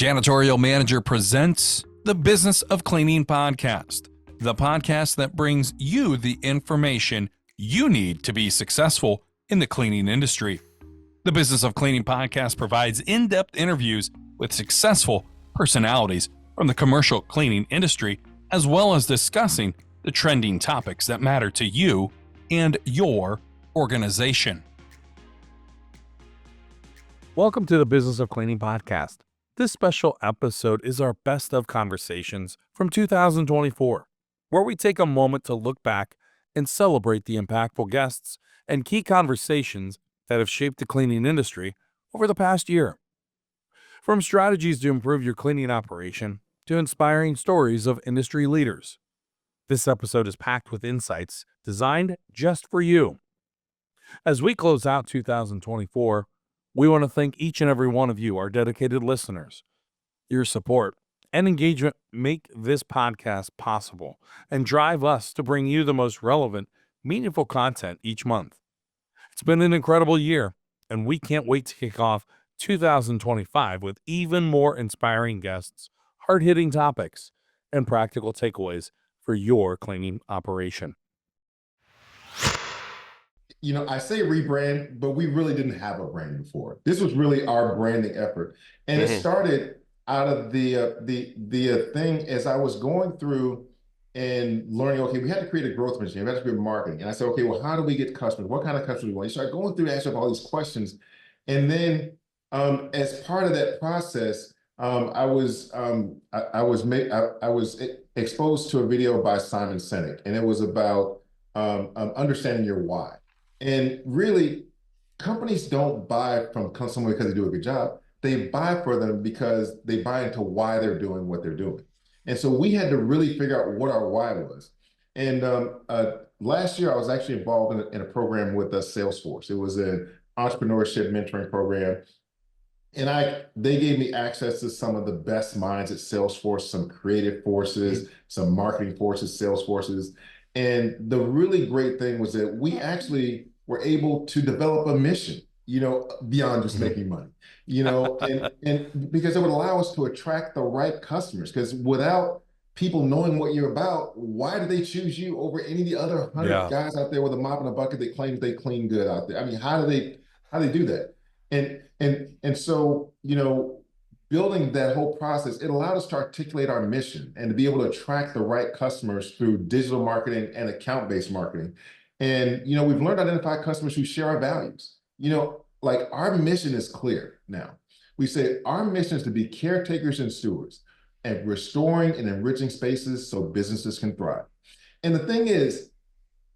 Janitorial Manager presents the Business of Cleaning podcast, the podcast that brings you the information you need to be successful in the cleaning industry. The Business of Cleaning podcast provides in-depth interviews with successful personalities from the commercial cleaning industry, as well as discussing the trending topics that matter to you and your organization. Welcome to the Business of Cleaning podcast. This special episode is our best of conversations from 2024, where we take a moment to look back and celebrate the impactful guests and key conversations that have shaped the cleaning industry over the past year. From strategies to improve your cleaning operation to inspiring stories of industry leaders, this episode is packed with insights designed just for you. As we close out 2024, we want to thank each and every one of you, our dedicated listeners. Your support and engagement make this podcast possible and drive us to bring you the most relevant, meaningful content each month. It's been an incredible year, and we can't wait to kick off 2025 with even more inspiring guests, hard-hitting topics, and practical takeaways for your cleaning operation. You know, I say rebrand, but we really didn't have a brand before. This was really our branding effort. And it started out of the thing as I was going through and learning, okay, we had to create a growth machine, we had to create marketing. And I said, okay, well, how do we get customers? What kind of customers do we want? You start going through and answering all these questions. And then as part of that process, I was exposed to a video by Simon Sinek, and it was about understanding your why. And really, companies don't buy from someone because they do a good job. They buy for them because they buy into why they're doing what they're doing. And so we had to really figure out what our why was. And last year, I was actually involved in a program with Salesforce. It was an entrepreneurship mentoring program. And they gave me access to some of the best minds at Salesforce, some creative forces, some marketing forces, sales forces. And the really great thing was that we actually were able to develop a mission, beyond just making money, and because it would allow us to attract the right customers. Because without people knowing what you're about, why do they choose you over any of the other 100 guys out there with a mop and a bucket that claims they clean good out there? I mean, how do they do that? And so, building that whole process, it allowed us to articulate our mission and to be able to attract the right customers through digital marketing and account-based marketing. And, we've learned to identify customers who share our values. Like our mission is clear now. We say our mission is to be caretakers and stewards and restoring and enriching spaces so businesses can thrive. And the thing is,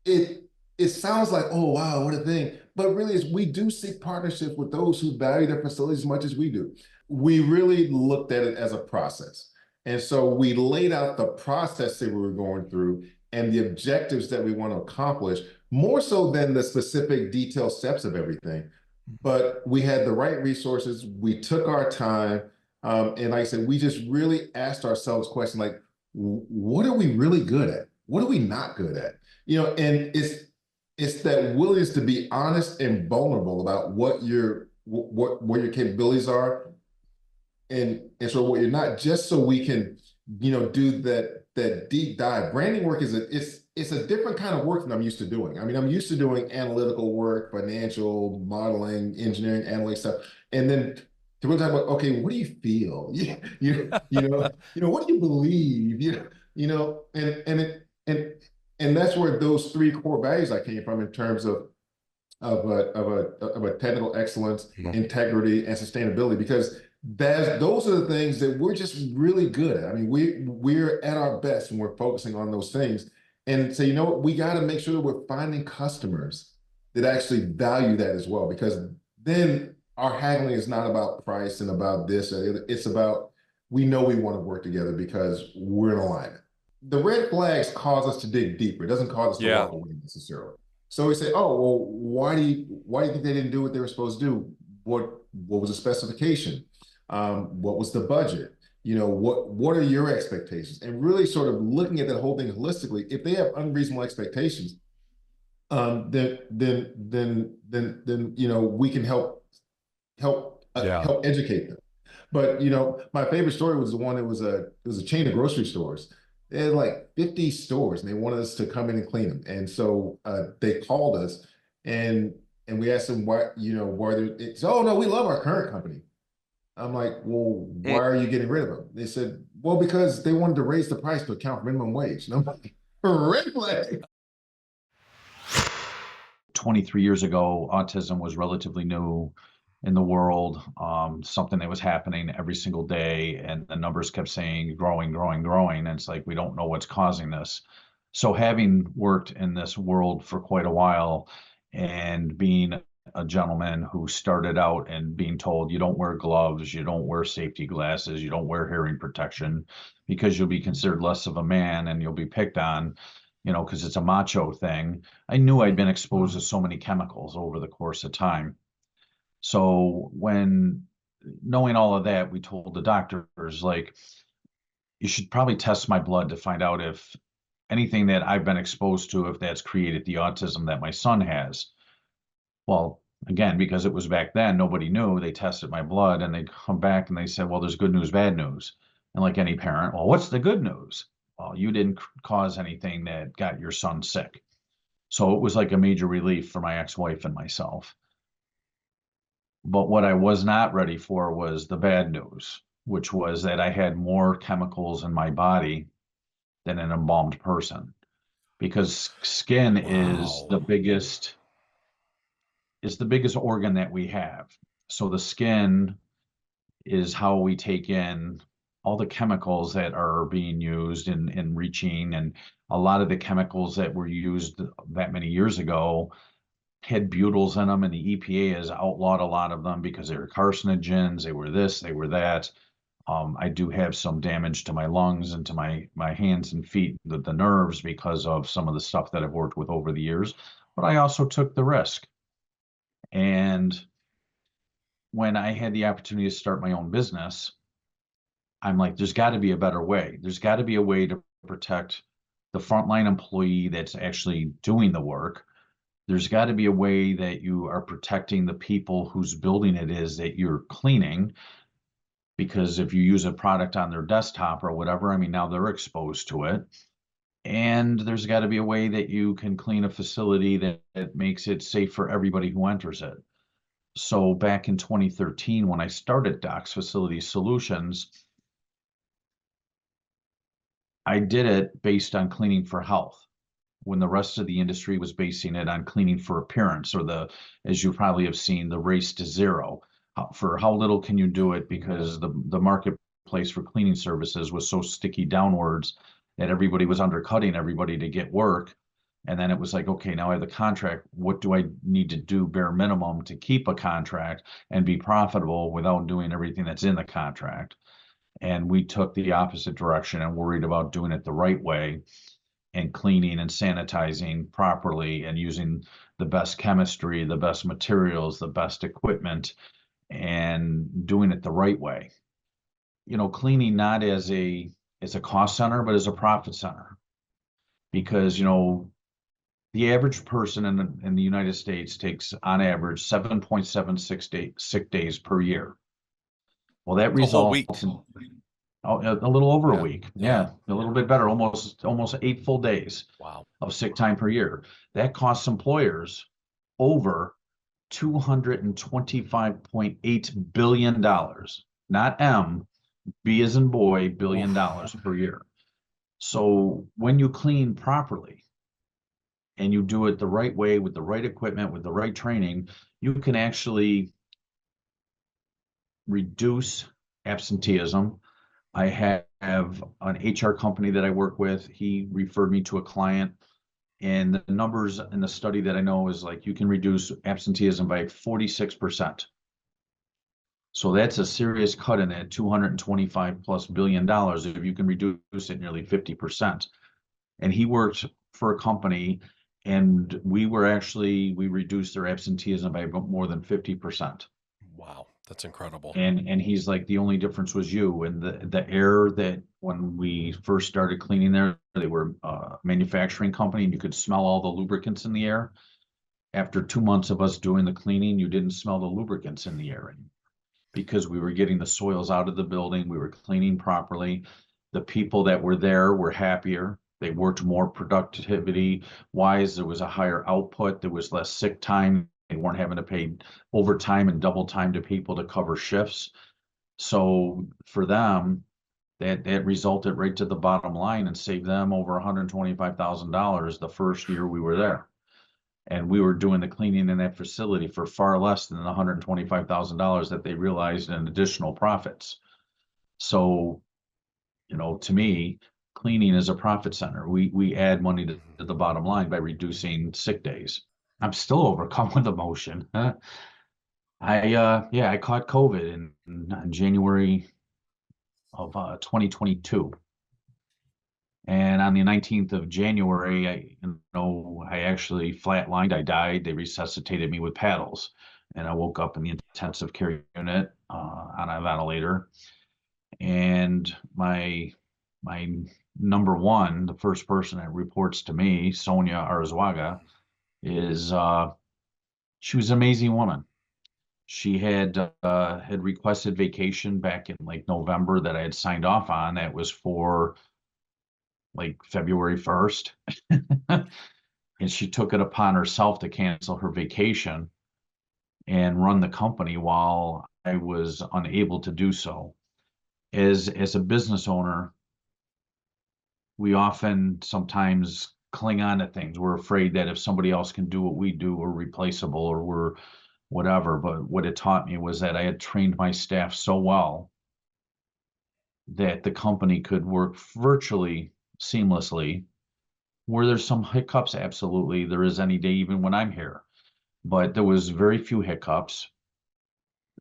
it sounds like, oh, wow, what a thing. But really, we do seek partnerships with those who value their facilities as much as we do. We really looked at it as a process. And so we laid out the process that we were going through and the objectives that we want to accomplish, more so than the specific detailed steps of everything. But we had the right resources. We took our time. And like I said, we just really asked ourselves questions like, what are we really good at? What are we not good at? And it's that willingness to be honest and vulnerable about what your capabilities are and so what you're not, just so we can, do that deep dive. Branding work it's a different kind of work than I'm used to doing. I mean, I'm used to doing analytical work, financial modeling, engineering, analytics stuff. And then to really talk about, okay, what do you feel? What do you believe? And that's where those three core values I came from in terms of a technical excellence, integrity, and sustainability, because those are the things that we're just really good at. I mean, we're at our best when we're focusing on those things. And so, what, we got to make sure that we're finding customers that actually value that as well, because then our haggling is not about price and about this. It's about, we know we want to work together because we're in alignment. The red flags cause us to dig deeper. It doesn't cause us to walk away necessarily. So we say, oh, well, why do you think they didn't do what they were supposed to do? What was the specification? What was the budget? What are your expectations? And really sort of looking at that whole thing holistically. If they have unreasonable expectations, then we can help educate them. But my favorite story was the one that was a chain of grocery stores. They had like 50 stores and they wanted us to come in and clean them. And so they called us and we asked them why they said, oh no, we love our current company. I'm like, well, why are you getting rid of them? They said, well, because they wanted to raise the price to account for minimum wage. And I'm like, red flag. 23 years ago, autism was relatively new in the world, something that was happening every single day, and the numbers kept saying growing, growing, growing. And it's like, we don't know what's causing this. So having worked in this world for quite a while and being a gentleman who started out and being told you don't wear gloves, you don't wear safety glasses, you don't wear hearing protection because you'll be considered less of a man and you'll be picked on, because it's a macho thing. I knew I'd been exposed to so many chemicals over the course of time. So when knowing all of that, we told the doctors, like, you should probably test my blood to find out if anything that I've been exposed to, if that's created the autism that my son has. Well, again, because it was back then, nobody knew. They tested my blood and they come back and they said, well, there's good news, bad news. And like any parent, well, what's the good news? Well, you didn't cause anything that got your son sick. So it was like a major relief for my ex-wife and myself. But what I was not ready for was the bad news, which was that I had more chemicals in my body than an embalmed person, because skin is the biggest organ that we have. So the skin is how we take in all the chemicals that are being used in reaching, and a lot of the chemicals that were used that many years ago had butyls in them, and the EPA has outlawed a lot of them because they were carcinogens, they were this, they were that. I do have some damage to my lungs and to my hands and feet, the nerves, because of some of the stuff that I've worked with over the years. But I also took the risk. And when I had the opportunity to start my own business, I'm like, there's got to be a better way. There's got to be a way to protect the frontline employee that's actually doing the work. There's got to be a way that you are protecting the people whose building it is that you're cleaning. Because if you use a product on their desktop or whatever, I mean, now they're exposed to it. And there's got to be a way that you can clean a facility that makes it safe for everybody who enters it. So back in 2013, when I started Docs Facility Solutions, I did it based on cleaning for health, when the rest of the industry was basing it on cleaning for appearance, or as you probably have seen, the race to zero. For how little can you do it, because the marketplace for cleaning services was so sticky downwards that everybody was undercutting everybody to get work. And then it was like, okay, now I have the contract. What do I need to do bare minimum to keep a contract and be profitable without doing everything that's in the contract? And we took the opposite direction and worried about doing it the right way, and cleaning and sanitizing properly and using the best chemistry, the best materials, the best equipment, and doing it the right way. Cleaning not as a cost center, but as a profit center. Because, the average person in the United States takes on average 7.76 sick days per year. Well, that results in a little over a week. Yeah, a little bit better, almost 8 full days of sick time per year. That costs employers over $225.8 billion, not M, B as in boy, billion dollars per year. So when you clean properly and you do it the right way, with the right equipment, with the right training, you can actually reduce absenteeism. I have an HR company that I work with. He referred me to a client, and the numbers in the study that I know is like, you can reduce absenteeism by 46%. So that's a serious cut in that $225+ billion if you can reduce it nearly 50%. And he worked for a company, and we reduced their absenteeism by more than 50%. Wow, that's incredible. And he's like, the only difference was you. And the air that when we first started cleaning there, they were a manufacturing company, and you could smell all the lubricants in the air. After 2 months of us doing the cleaning, you didn't smell the lubricants in the air anymore. because we were getting the soils out of the building. We were cleaning properly. The people that were there were happier. They worked more productivity wise. There was a higher output. There was less sick time. They weren't having to pay overtime and double time to people to cover shifts. So for them, that resulted right to the bottom line and saved them over $125,000 the first year we were there. And we were doing the cleaning in that facility for far less than the $125,000 that they realized in additional profits. So, to me, cleaning is a profit center. We add money to the bottom line by reducing sick days. I'm still overcome with emotion. I caught COVID in January of 2022. And on the 19th of January, I actually flatlined. I died. They resuscitated me with paddles, and I woke up in the intensive care unit on a ventilator. And my number one, the first person that reports to me, Sonia Arzwaga, is she was an amazing woman. She had requested vacation back in like November that I had signed off on. That was for like February 1st. And she took it upon herself to cancel her vacation and run the company while I was unable to do so. As a business owner, we often sometimes cling on to things. We're afraid that if somebody else can do what we do, we're replaceable or we're whatever. But what it taught me was that I had trained my staff so well that the company could work virtually seamlessly. Where there's some hiccups, absolutely. There is any day, even when I'm here. But there was very few hiccups.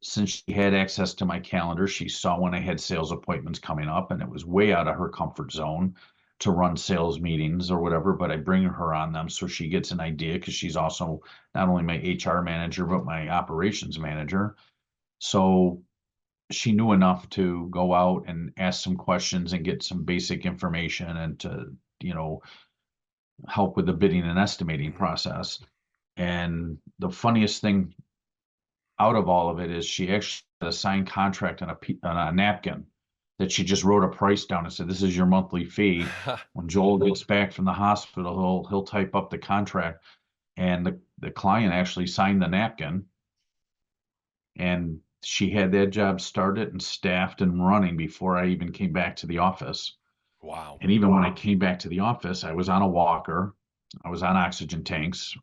Since she had access to my calendar, she saw when I had sales appointments coming up, and it was way out of her comfort zone to run sales meetings or whatever, but I bring her on them so she gets an idea, because she's also not only my HR manager, but my operations manager. So she knew enough to go out and ask some questions and get some basic information and to, help with the bidding and estimating process. And the funniest thing out of all of it is she actually had a signed contract on a napkin that she just wrote a price down and said, "This is your monthly fee." When Joel gets back from the hospital, he'll type up the contract. And the client actually signed the napkin, and she had that job started and staffed and running before I even came back to the office. Wow. And even when I came back to the office, I was on a walker. I was on oxygen tanks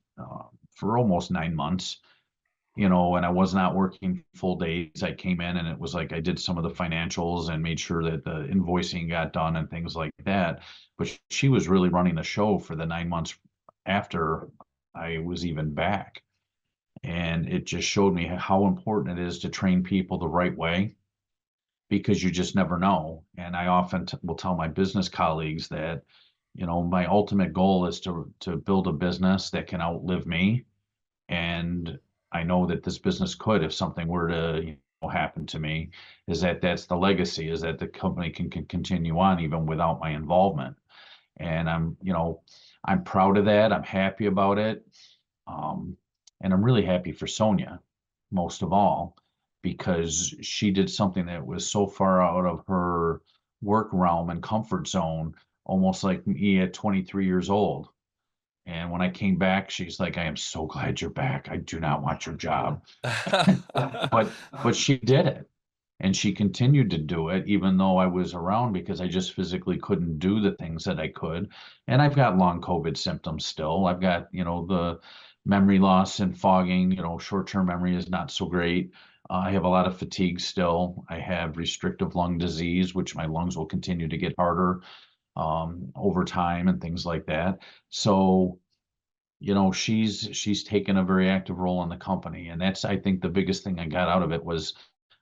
for almost 9 months, and I was not working full days. I came in and it was like I did some of the financials and made sure that the invoicing got done and things like that. But she was really running the show for the 9 months after I was even back. And it just showed me how important it is to train people the right way, because you just never know. And I often will tell my business colleagues that, my ultimate goal is to build a business that can outlive me. And I know that this business could, if something were to happen to me, that's the legacy, is that the company can continue on even without my involvement. And I'm proud of that. I'm happy about it. And I'm really happy for Sonia, most of all, because she did something that was so far out of her work realm and comfort zone, almost like me at 23 years old. And when I came back, she's like, "I am so glad you're back. I do not want your job." But she did it. And she continued to do it, even though I was around, because I just physically couldn't do the things that I could. And I've got long COVID symptoms still. I've got, the memory loss and fogging, short-term memory is not so great. I have a lot of fatigue still. I have restrictive lung disease, which my lungs will continue to get harder over time and things like that. So, she's taken a very active role in the company. And that's, I think, the biggest thing I got out of it was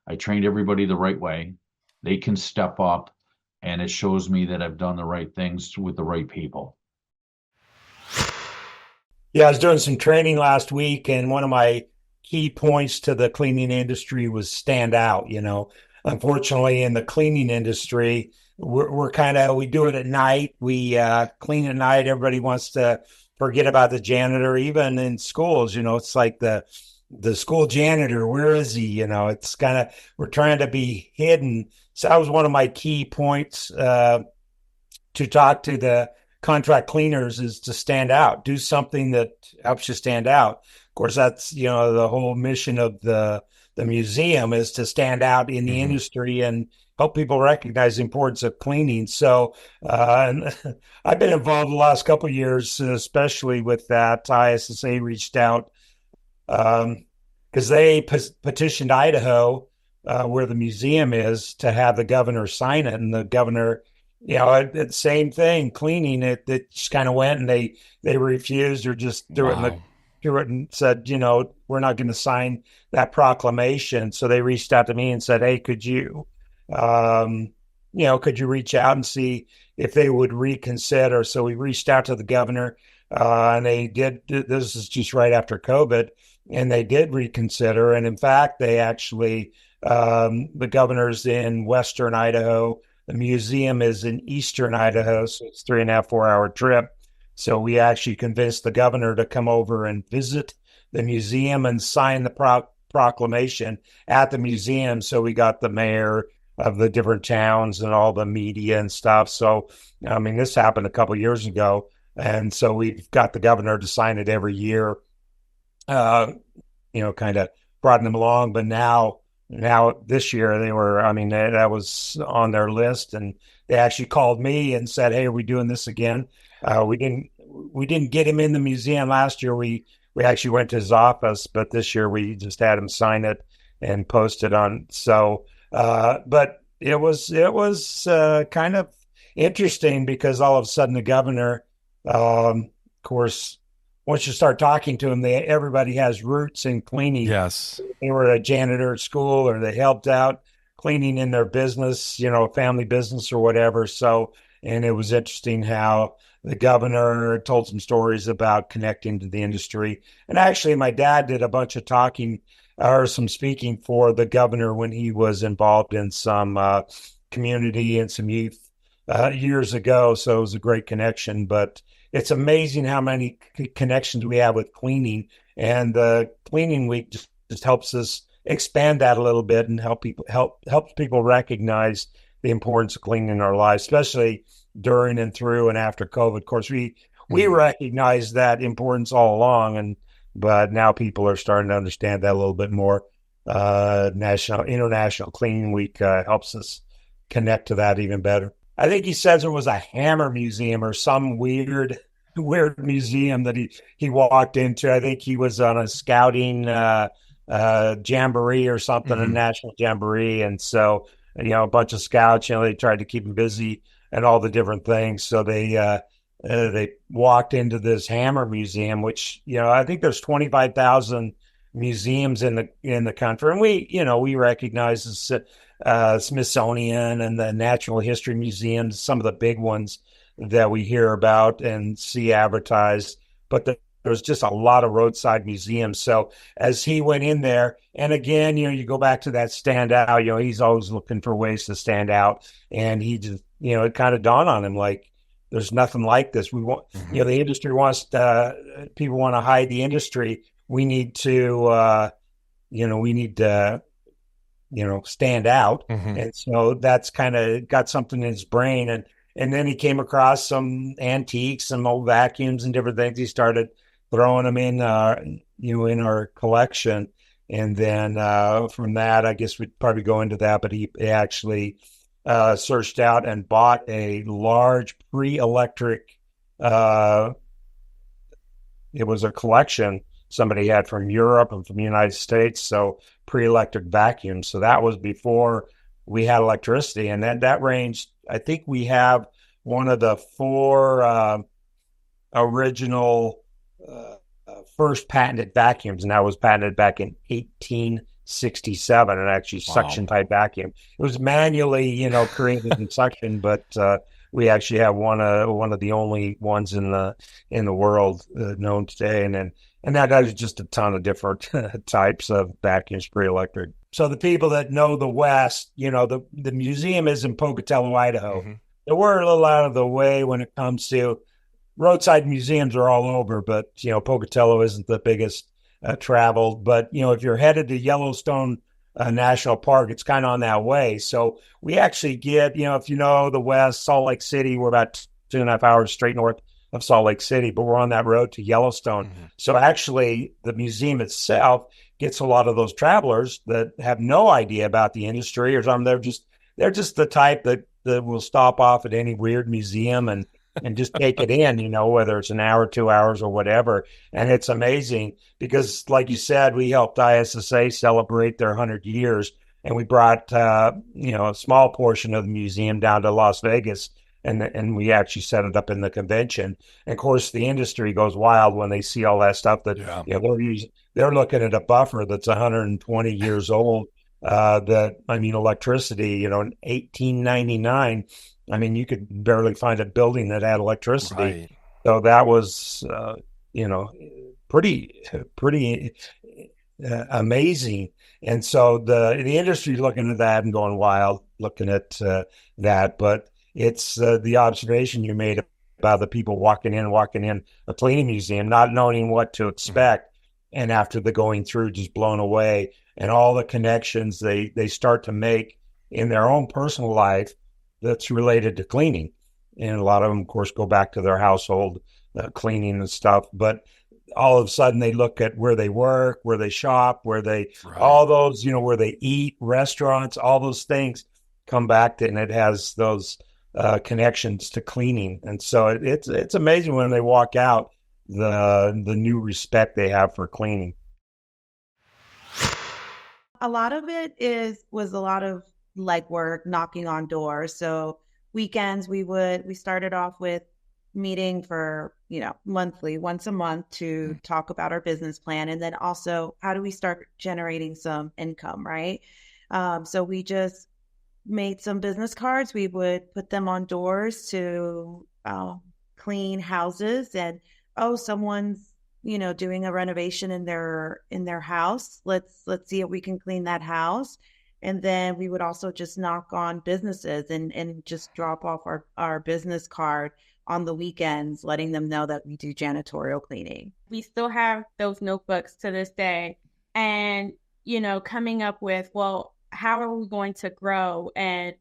I trained everybody the right way. They can step up, and it shows me that I've done the right things with the right people. Yeah, I was doing some training last week, and one of my key points to the cleaning industry was stand out. Unfortunately, in the cleaning industry, we do it at night. We clean at night. Everybody wants to forget about the janitor. Even in schools, it's like the the school janitor, where is he? You know, it's kind of, we're trying to be hidden. So that was one of my key points to talk to the contract cleaners, is to stand out, do something that helps you stand out. Of course, that's, you know, the whole mission of the museum is to stand out in the industry and help people recognize the importance of cleaning. So and I've been involved the last couple of years, especially with that. ISSA reached out because they petitioned Idaho, where the museum is, to have the governor sign it. And the governor, you know, the same thing, cleaning it just kind of went, and they refused, or just threw it and said, you know, we're not going to sign that proclamation. So they reached out to me and said, hey, could you, you know, could you reach out and see if they would reconsider? So we reached out to the governor, and they did. This is just right after COVID, and they did reconsider. And in fact, they actually, the governor's in Western Idaho. The museum is in Eastern Idaho, so it's 3.5, 4 hour trip. So we actually convinced the governor to come over and visit the museum and sign the proclamation at the museum. So we got the mayor of the different towns and all the media and stuff. So, I mean, this happened a couple of years ago. And so we've got the governor to sign it every year, you know, kind of brought them along. But now this year they were, I mean, that was on their list, and they actually called me and said, hey, are we doing this again? We didn't get him in the museum last year. We actually went to his office, but this year we just had him sign it and post it on. So, but it was kind of interesting, because all of a sudden the governor, of course, once you start talking to them, everybody has roots in cleaning. Yes. They were a janitor at school, or they helped out cleaning in their business, you know, family business or whatever. So, and it was interesting how the governor told some stories about connecting to the industry. And actually, my dad did a bunch of talking or some speaking for the governor when he was involved in some community and some youth years ago. So it was a great connection. But it's amazing how many connections we have with cleaning, and the cleaning week just helps us expand that a little bit and help people recognize the importance of cleaning in our lives, especially during and through and after COVID. Of course, we recognize that importance all along, but now people are starting to understand that a little bit more. International Cleaning Week helps us connect to that even better. I think he says it was a hammer museum or some weird museum that he walked into. I think he was on a scouting jamboree or something, a national jamboree. And so, you know, a bunch of scouts, you know, they tried to keep him busy and all the different things. So they walked into this hammer museum, which, you know, I think there's 25,000 museums in the country. And we recognize the Smithsonian and the Natural History Museums, some of the big ones that we hear about and see advertised, but there's just a lot of roadside museums. So as he went in there, and again, you know, you go back to that stand out, you know, he's always looking for ways to stand out. And he just, you know, it kind of dawned on him, like, there's nothing like this. We want, you know, the industry wants people want to hide the industry. We need to, stand out. And so that's kind of got something in his brain. And then he came across some antiques, some old vacuums and different things. He started throwing them in our collection. And then from that, I guess we'd probably go into that, but he actually searched out and bought a large pre-electric, it was a collection somebody had from Europe and from the United States. So pre-electric vacuum. So that was before we had electricity. And then that ranged, I think we have one of the 4 original first patented vacuums, and that was patented back in 1867, and actually suction type vacuum. It was manually, you know, created in suction, but we actually have one of the only ones in the world known today. And that does just a ton of different types of vacuums, pre-electric. So the people that know the West, you know, the museum is in Pocatello, Idaho. So we're a little out of the way when it comes to roadside museums are all over, but, you know, Pocatello isn't the biggest traveled. But, if you're headed to Yellowstone National Park, it's kind of on that way. So we actually get, if you know the West, Salt Lake City, we're about 2.5 hours straight north of Salt Lake City, but we're on that road to Yellowstone. Mm-hmm. So actually the museum itself gets a lot of those travelers that have no idea about the industry or something. They're just the type that will stop off at any weird museum and just take it in, whether it's an hour, 2 hours or whatever. And it's amazing because, like you said, we helped ISSA celebrate their 100 years, and we brought, a small portion of the museum down to Las Vegas, and we actually set it up in the convention. And of course, the industry goes wild when they see all that stuff that, they're looking at a buffer that's 120 years old. Electricity, in 1899, you could barely find a building that had electricity. Right. So that was, pretty amazing. And so the industry looking at that and going wild, looking at that. But it's the observation you made about the people walking in a cleaning museum, not knowing what to expect. Mm-hmm. And after the going through, just blown away, and all the connections they start to make in their own personal life that's related to cleaning. And a lot of them, of course, go back to their household cleaning and stuff. But all of a sudden they look at where they work, where they shop, where they, all those, where they eat, restaurants, all those things come back to, and it has those connections to cleaning. And so it's amazing when they walk out, the new respect they have for cleaning. A lot of it was a lot of legwork, knocking on doors. So weekends we started off with meeting for, monthly, once a month, to talk about our business plan. And then also, how do we start generating some income, right? So we just made some business cards. We would put them on doors to clean houses, and someone's doing a renovation in their house. Let's see if we can clean that house. And then we would also just knock on businesses and just drop off our business card on the weekends, letting them know that we do janitorial cleaning. We still have those notebooks to this day, and coming up with, well, how are we going to grow, and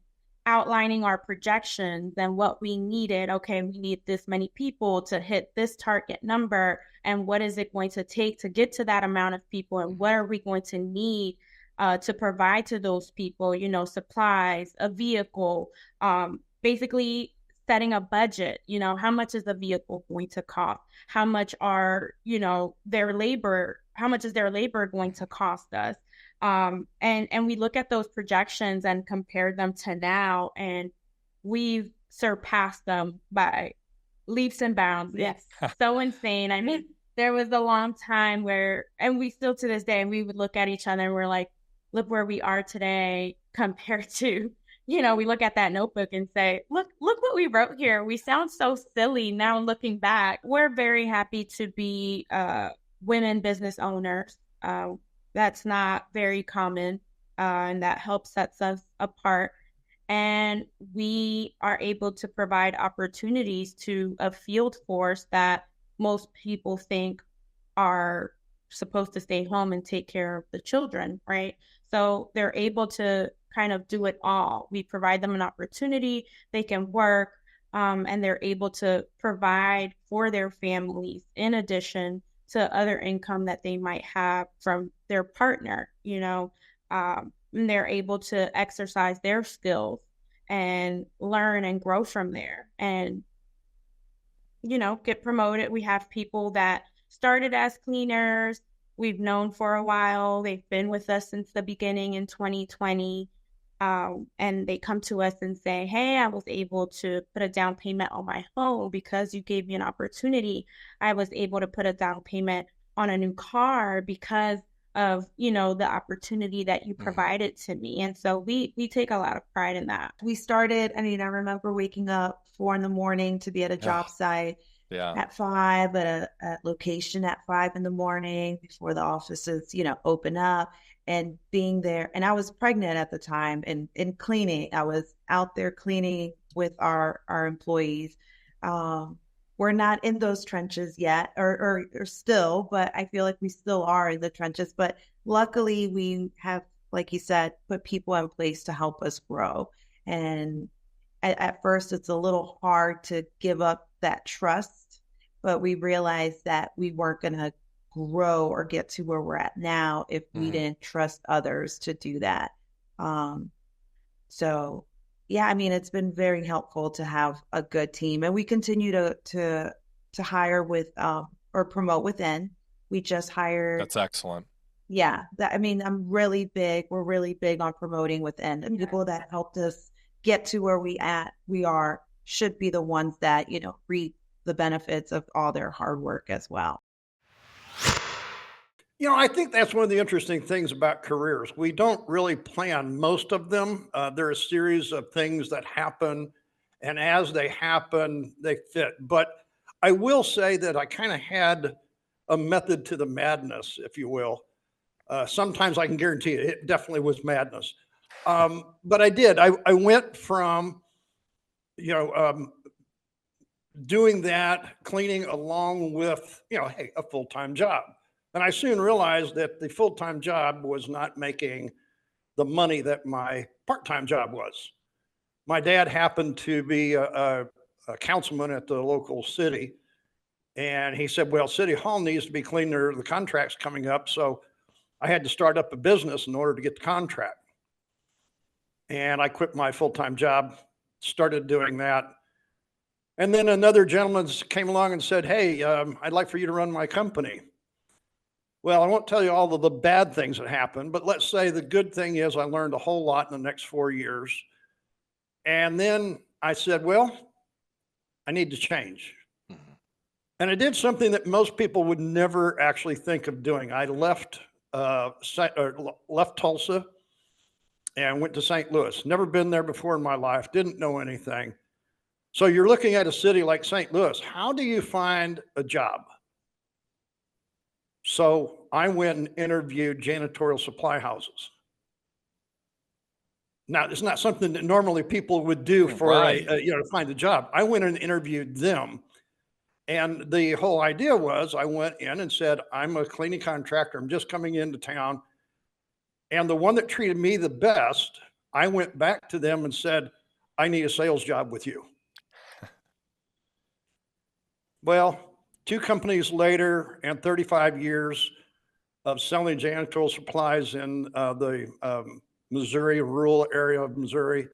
outlining our projections and what we needed. Okay, we need this many people to hit this target number, and what is it going to take to get to that amount of people, and what are we going to need to provide to those people, supplies, a vehicle, basically setting a budget. How much is the vehicle going to cost? How much are, their labor, how much is their labor going to cost us? And we look at those projections and compare them to now, and we've surpassed them by leaps and bounds. Yes. So insane. There was a long time where, and we still to this day, we would look at each other and we're like, look where we are today compared to, we look at that notebook and say, look what we wrote here. We sound so silly now looking back. We're very happy to be women business owners. That's not very common, and that helps sets us apart. And we are able to provide opportunities to a field force that most people think are supposed to stay home and take care of the children, right? So they're able to kind of do it all. We provide them an opportunity, they can work, and they're able to provide for their families in addition to other income that they might have from their partner, and they're able to exercise their skills and learn and grow from there and, get promoted. We have people that started as cleaners, we've known for a while. They've been with us since the beginning in 2020. And they come to us and say, hey, I was able to put a down payment on my home because you gave me an opportunity. I was able to put a down payment on a new car because of, the opportunity that you provided to me. And so we take a lot of pride in that. We started, I remember waking up 4 a.m. to be at a job site at 5, at a location at 5 a.m. before the offices, open up, and being there. And I was pregnant at the time, and cleaning. I was out there cleaning with our employees. we're not in those trenches yet, or still, but I feel like we still are in the trenches. But luckily, we have, like you said, put people in place to help us grow. And at first, it's a little hard to give up that trust, but we realized that we weren't going to grow or get to where we're at now if we didn't trust others to do that. So yeah, I mean, it's been very helpful to have a good team, and we continue to hire with or promote within. We just hired. That's excellent. Yeah, I mean, we're really big on promoting within. The people that helped us get to where we are should be the ones that, reap the benefits of all their hard work as well. I think that's one of the interesting things about careers. We don't really plan most of them. There are a series of things that happen, and as they happen, they fit. But I will say that I kind of had a method to the madness, if you will. Sometimes I can guarantee it definitely was madness. But I did. I went from, doing that, cleaning along with, hey, a full-time job. And I soon realized that the full-time job was not making the money that my part-time job was. My dad happened to be a councilman at the local city. And he said, well, City Hall needs to be cleaned. The contract's coming up. So I had to start up a business in order to get the contract. And I quit my full-time job, started doing that. And then another gentleman came along and said, hey, I'd like for you to run my company. Well, I won't tell you all of the bad things that happened, but let's say the good thing is I learned a whole lot in the next 4 years. And then I said, well, I need to change. And I did something that most people would never actually think of doing. I left Tulsa and went to St. Louis. Never been there before in my life, didn't know anything. So you're looking at a city like St. Louis. How do you find a job? So I went and interviewed janitorial supply houses. Now, it's not something that normally people would do for, to find a job. I went and interviewed them. And the whole idea was I went in and said, I'm a cleaning contractor. I'm just coming into town. And the one that treated me the best, I went back to them and said, I need a sales job with you. Well, 2 companies later and 35 years of selling janitorial supplies in the Missouri, rural area of Missouri,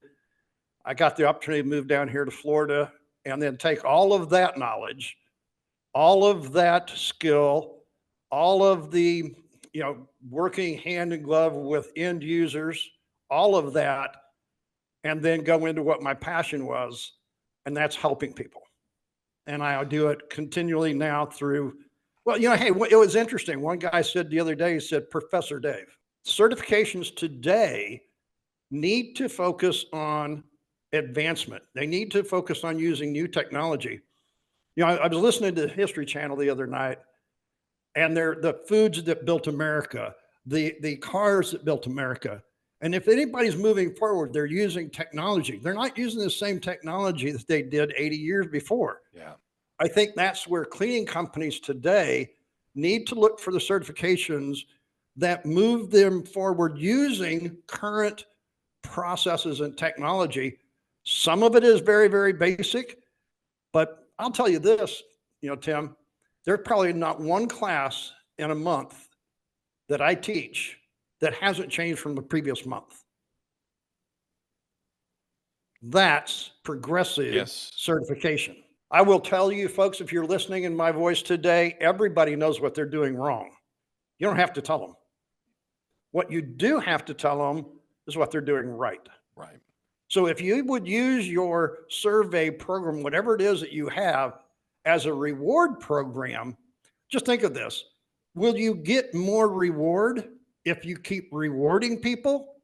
I got the opportunity to move down here to Florida and then take all of that knowledge, all of that skill, all of the, working hand in glove with end users, all of that, and then go into what my passion was, and that's helping people. And I do it continually now through, hey, it was interesting. One guy said the other day, he said, Professor Dave, certifications today need to focus on advancement. They need to focus on using new technology. I was listening to the History Channel the other night, and they're the foods that built America, the cars that built America. And if anybody's moving forward, they're using technology. They're not using the same technology that they did 80 years before. Yeah. I think that's where cleaning companies today need to look for the certifications that move them forward using current processes and technology. Some of it is very, very basic, but I'll tell you this, Tim, there's probably not one class in a month that I teach that hasn't changed from the previous month. That's progressive certification. I will tell you, folks, if you're listening in my voice today, everybody knows what they're doing wrong. You don't have to tell them. What you do have to tell them is what they're doing right. Right. So if you would use your survey program, whatever it is that you have, as a reward program, just think of this. Will you get more reward if you keep rewarding people?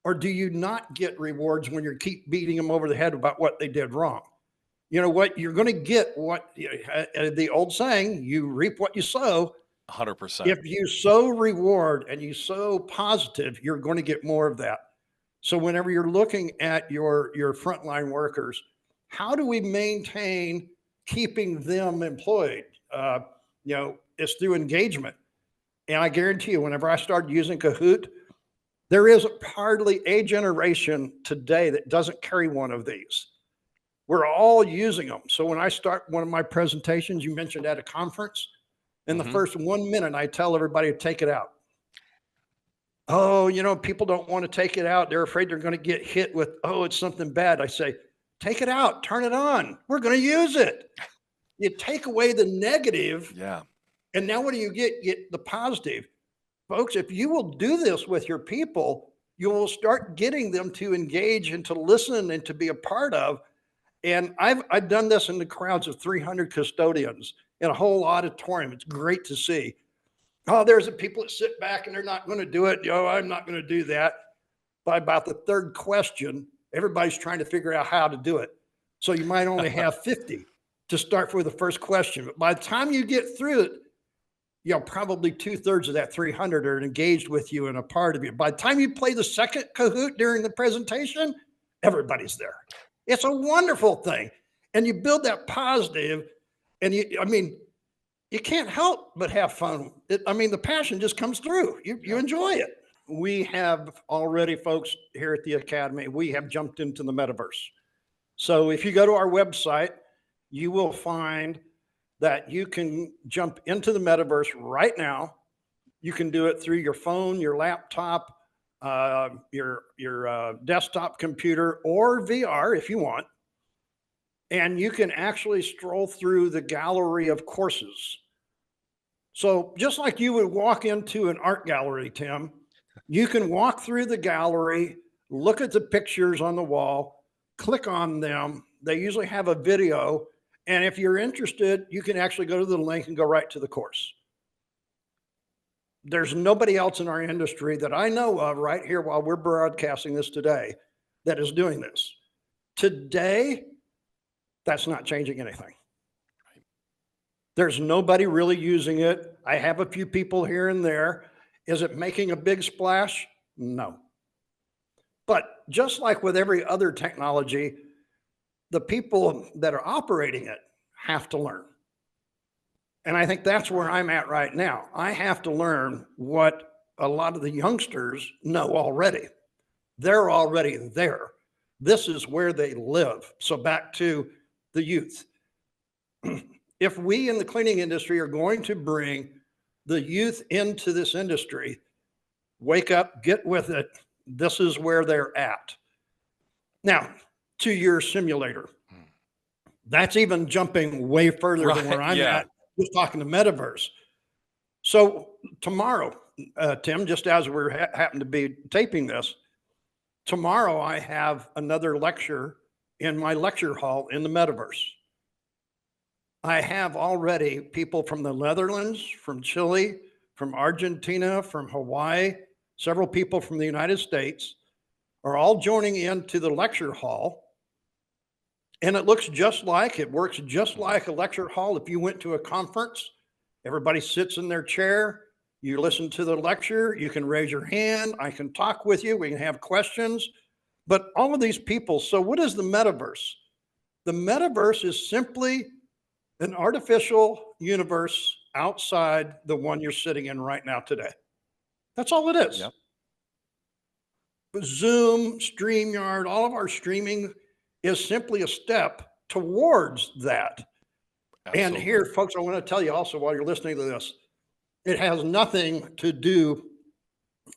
Or do you not get rewards when you keep beating them over the head about what they did wrong? You know what? You're going to get what the old saying, you reap what you sow. 100%. If you sow reward and you sow positive, you're going to get more of that. So whenever you're looking at your frontline workers, how do we maintain keeping them employed. It's through engagement. And I guarantee you, whenever I started using Kahoot, there is hardly a generation today that doesn't carry one of these. We're all using them. So when I start one of my presentations, you mentioned at a conference, in the first 1 minute, I tell everybody to take it out. Oh, people don't want to take it out. They're afraid they're going to get hit with, it's something bad. I say, take it out, turn it on. We're going to use it. You take away the negative. Yeah. And now what do you get? You get the positive. Folks, if you will do this with your people, you will start getting them to engage and to listen and to be a part of. And I've done this in the crowds of 300 custodians in a whole auditorium. It's great to see. Oh, there's the people that sit back and they're not going to do it. I'm not going to do that. By about the third question, everybody's trying to figure out how to do it. So you might only have 50 to start for the first question. But by the time you get through it, probably 2/3 of that 300 are engaged with you and a part of you. By the time you play the second Kahoot during the presentation, everybody's there. It's a wonderful thing. And you build that positive, and you can't help but have fun. The passion just comes through. You enjoy it. We have already, folks, here at the Academy, we have jumped into the metaverse. So if you go to our website, you will find that you can jump into the metaverse right now. You can do it through your phone, your laptop, your desktop computer, or VR if you want. And you can actually stroll through the gallery of courses. So just like you would walk into an art gallery, Tim, you can walk through the gallery, look at the pictures on the wall, click on them. They usually have a video. And if you're interested, you can actually go to the link and go right to the course. There's nobody else in our industry that I know of right here while we're broadcasting this today that is doing this. Today, that's not changing anything. There's nobody really using it. I have a few people here and there. Is it making a big splash? No. But just like with every other technology, the people that are operating it have to learn. And I think that's where I'm at right now. I have to learn what a lot of the youngsters know already. They're already there. This is where they live. So back to the youth. If we in the cleaning industry are going to bring the youth into this industry, wake up, get with it. This is where they're at. Now, to your simulator. That's even jumping way further than where I'm at, just talking to metaverse. So tomorrow, Tim, just as we're happen to be taping this, tomorrow I have another lecture in my lecture hall in the metaverse. I have already people from the Netherlands, from Chile, from Argentina, from Hawaii, several people from the United States are all joining into the lecture hall. And it works just like a lecture hall. If you went to a conference, everybody sits in their chair, you listen to the lecture, you can raise your hand, I can talk with you, we can have questions. But all of these people, so what is the metaverse? The metaverse is simply an artificial universe outside the one you're sitting in right now today. That's all it is. Yep. Zoom, StreamYard, all of our streaming is simply a step towards that. Absolutely. And here, folks, I want to tell you also while you're listening to this, it has nothing to do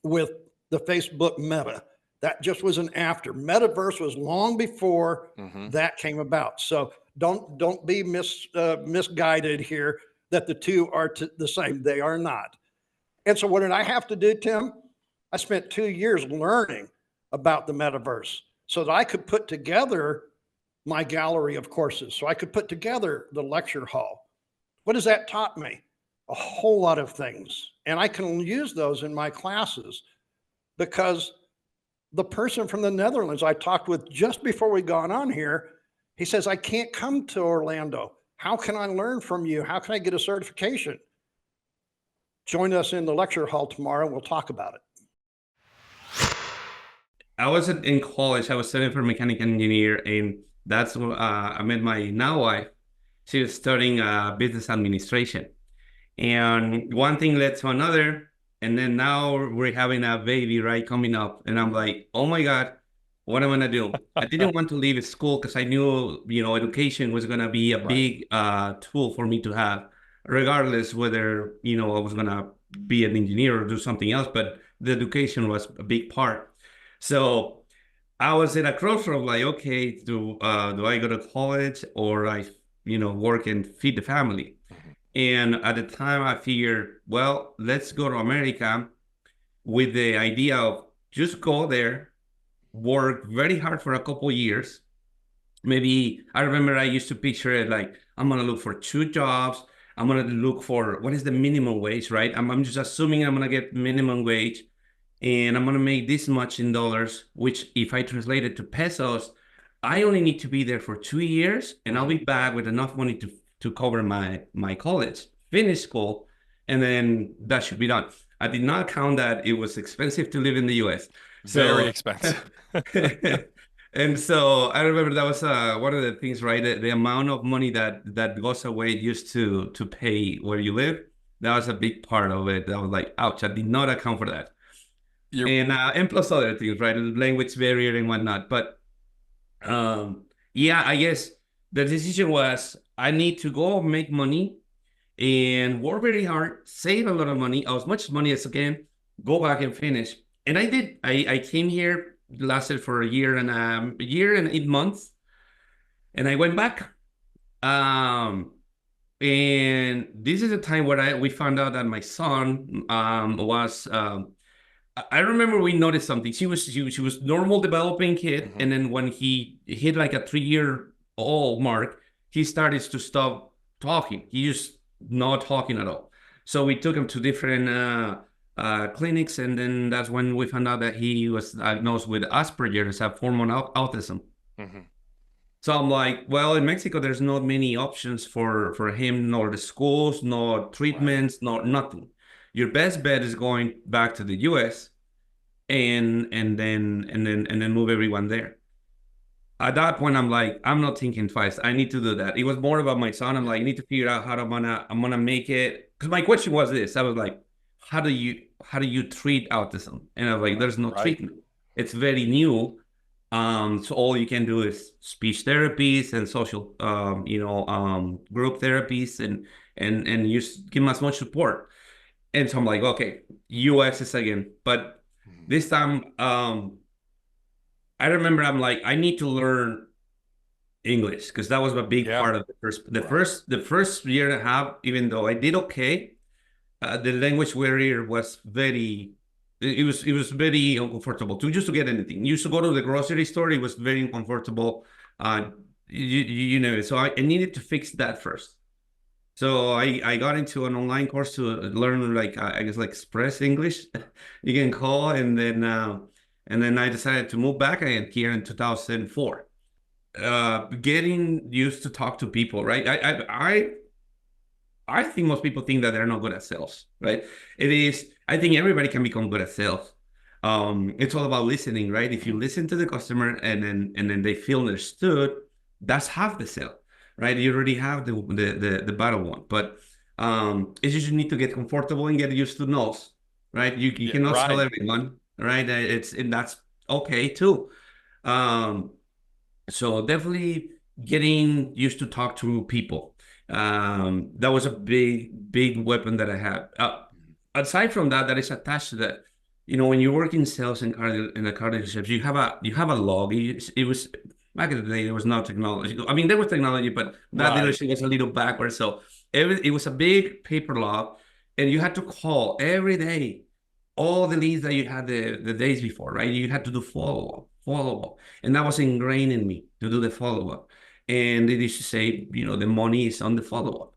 with the Facebook Meta. That just was an after. Metaverse was long before that came about. So don't be misguided here that the two are the same. They are not. And so what did I have to do, Tim? I spent 2 years learning about the metaverse so that I could put together my gallery of courses, so I could put together the lecture hall. What has that taught me? A whole lot of things. And I can use those in my classes because the person from the Netherlands I talked with just before we got on here, he says, I can't come to Orlando. How can I learn from you? How can I get a certification? Join us in the lecture hall tomorrow. We'll talk about it. I was in college. I was studying for mechanical engineer, and that's when I met my now wife. she was studying business administration. And one thing led to another. And then now we're having a baby, right, coming up. And I'm like, oh my God, what am I gonna do? I didn't want to leave school because I knew, education was gonna be a big tool for me to have, regardless whether, I was gonna be an engineer or do something else, but the education was a big part. So I was at a crossroad, like, okay, do I go to college or I, work and feed the family? And at the time I figured, well, let's go to America with the idea of just go there, work very hard for a couple years. Maybe I remember I used to picture it like, I'm going to look for 2 jobs. I'm going to look for what is the minimum wage, right? I'm just assuming I'm going to get minimum wage and I'm going to make this much in dollars, which if I translate it to pesos, I only need to be there for 2 years and I'll be back with enough money to cover my college, finish school, and then that should be done. I did not count that it was expensive to live in the US. Very expensive. And so I remember that was one of the things, right? The amount of money that goes away used to pay where you live. That was a big part of it. I was like, ouch, I did not account for that. And plus other things, right? Language barrier and whatnot. But yeah, I guess the decision was I need to go make money and work very hard, save a lot of money, as much money as I can, go back and finish. And I did. I came here, lasted for a year and 8 months, and I went back. And this is a time where we found out that my son was. I remember we noticed something. She was normal developing kid, and then when he hit like a 3-year-old mark, he started to stop talking. He just not talking at all. So we took him to different clinics, and then that's when we found out that he was diagnosed with Asperger's, a form of autism. So I'm like, well, in Mexico, there's not many options for him, nor the schools, nor treatments, nor nothing. Your best bet is going back to the US and then move everyone there. At that point, I'm like, I'm not thinking twice. I need to do that. It was more about my son. I'm like, I need to figure out how I'm gonna make it. Because my question was this: I was like, how do you treat autism? And I was like, there's no treatment. It's very new. So all you can do is speech therapies and social, group therapies, and you give them as much support. And so I'm like, okay, US is again, but this time, I remember I'm like, I need to learn English because that was a big part of the first year and a half. Even though I did okay, the language barrier was very. It was very uncomfortable to get anything. You used to go to the grocery store. It was very uncomfortable. So I needed to fix that first. So I got into an online course to learn I guess Express English, you can call, and then I decided to move back again here in 2004. Getting used to talk to people, right? I think most people think that they're not good at sales, right? It is. I think everybody can become good at sales. It's all about listening, right? If you listen to the customer and then they feel understood, that's half the sale, right? You already have the battle won, but it's just you need to get comfortable and get used to no's, right? You cannot sell everyone, right? And that's okay too. So definitely getting used to talk to people. That was a big weapon that I had. Aside from that is attached to that. When you work in sales in a car dealership, you have a log. It was back in the day, there was no technology. I mean, there was technology, but that dealership was a little backwards. So it was a big paper log, and you had to call every day all the leads that you had the days before, right? You had to do follow-up. And that was ingrained in me to do the follow-up. And it used to say, the money is on the follow-up.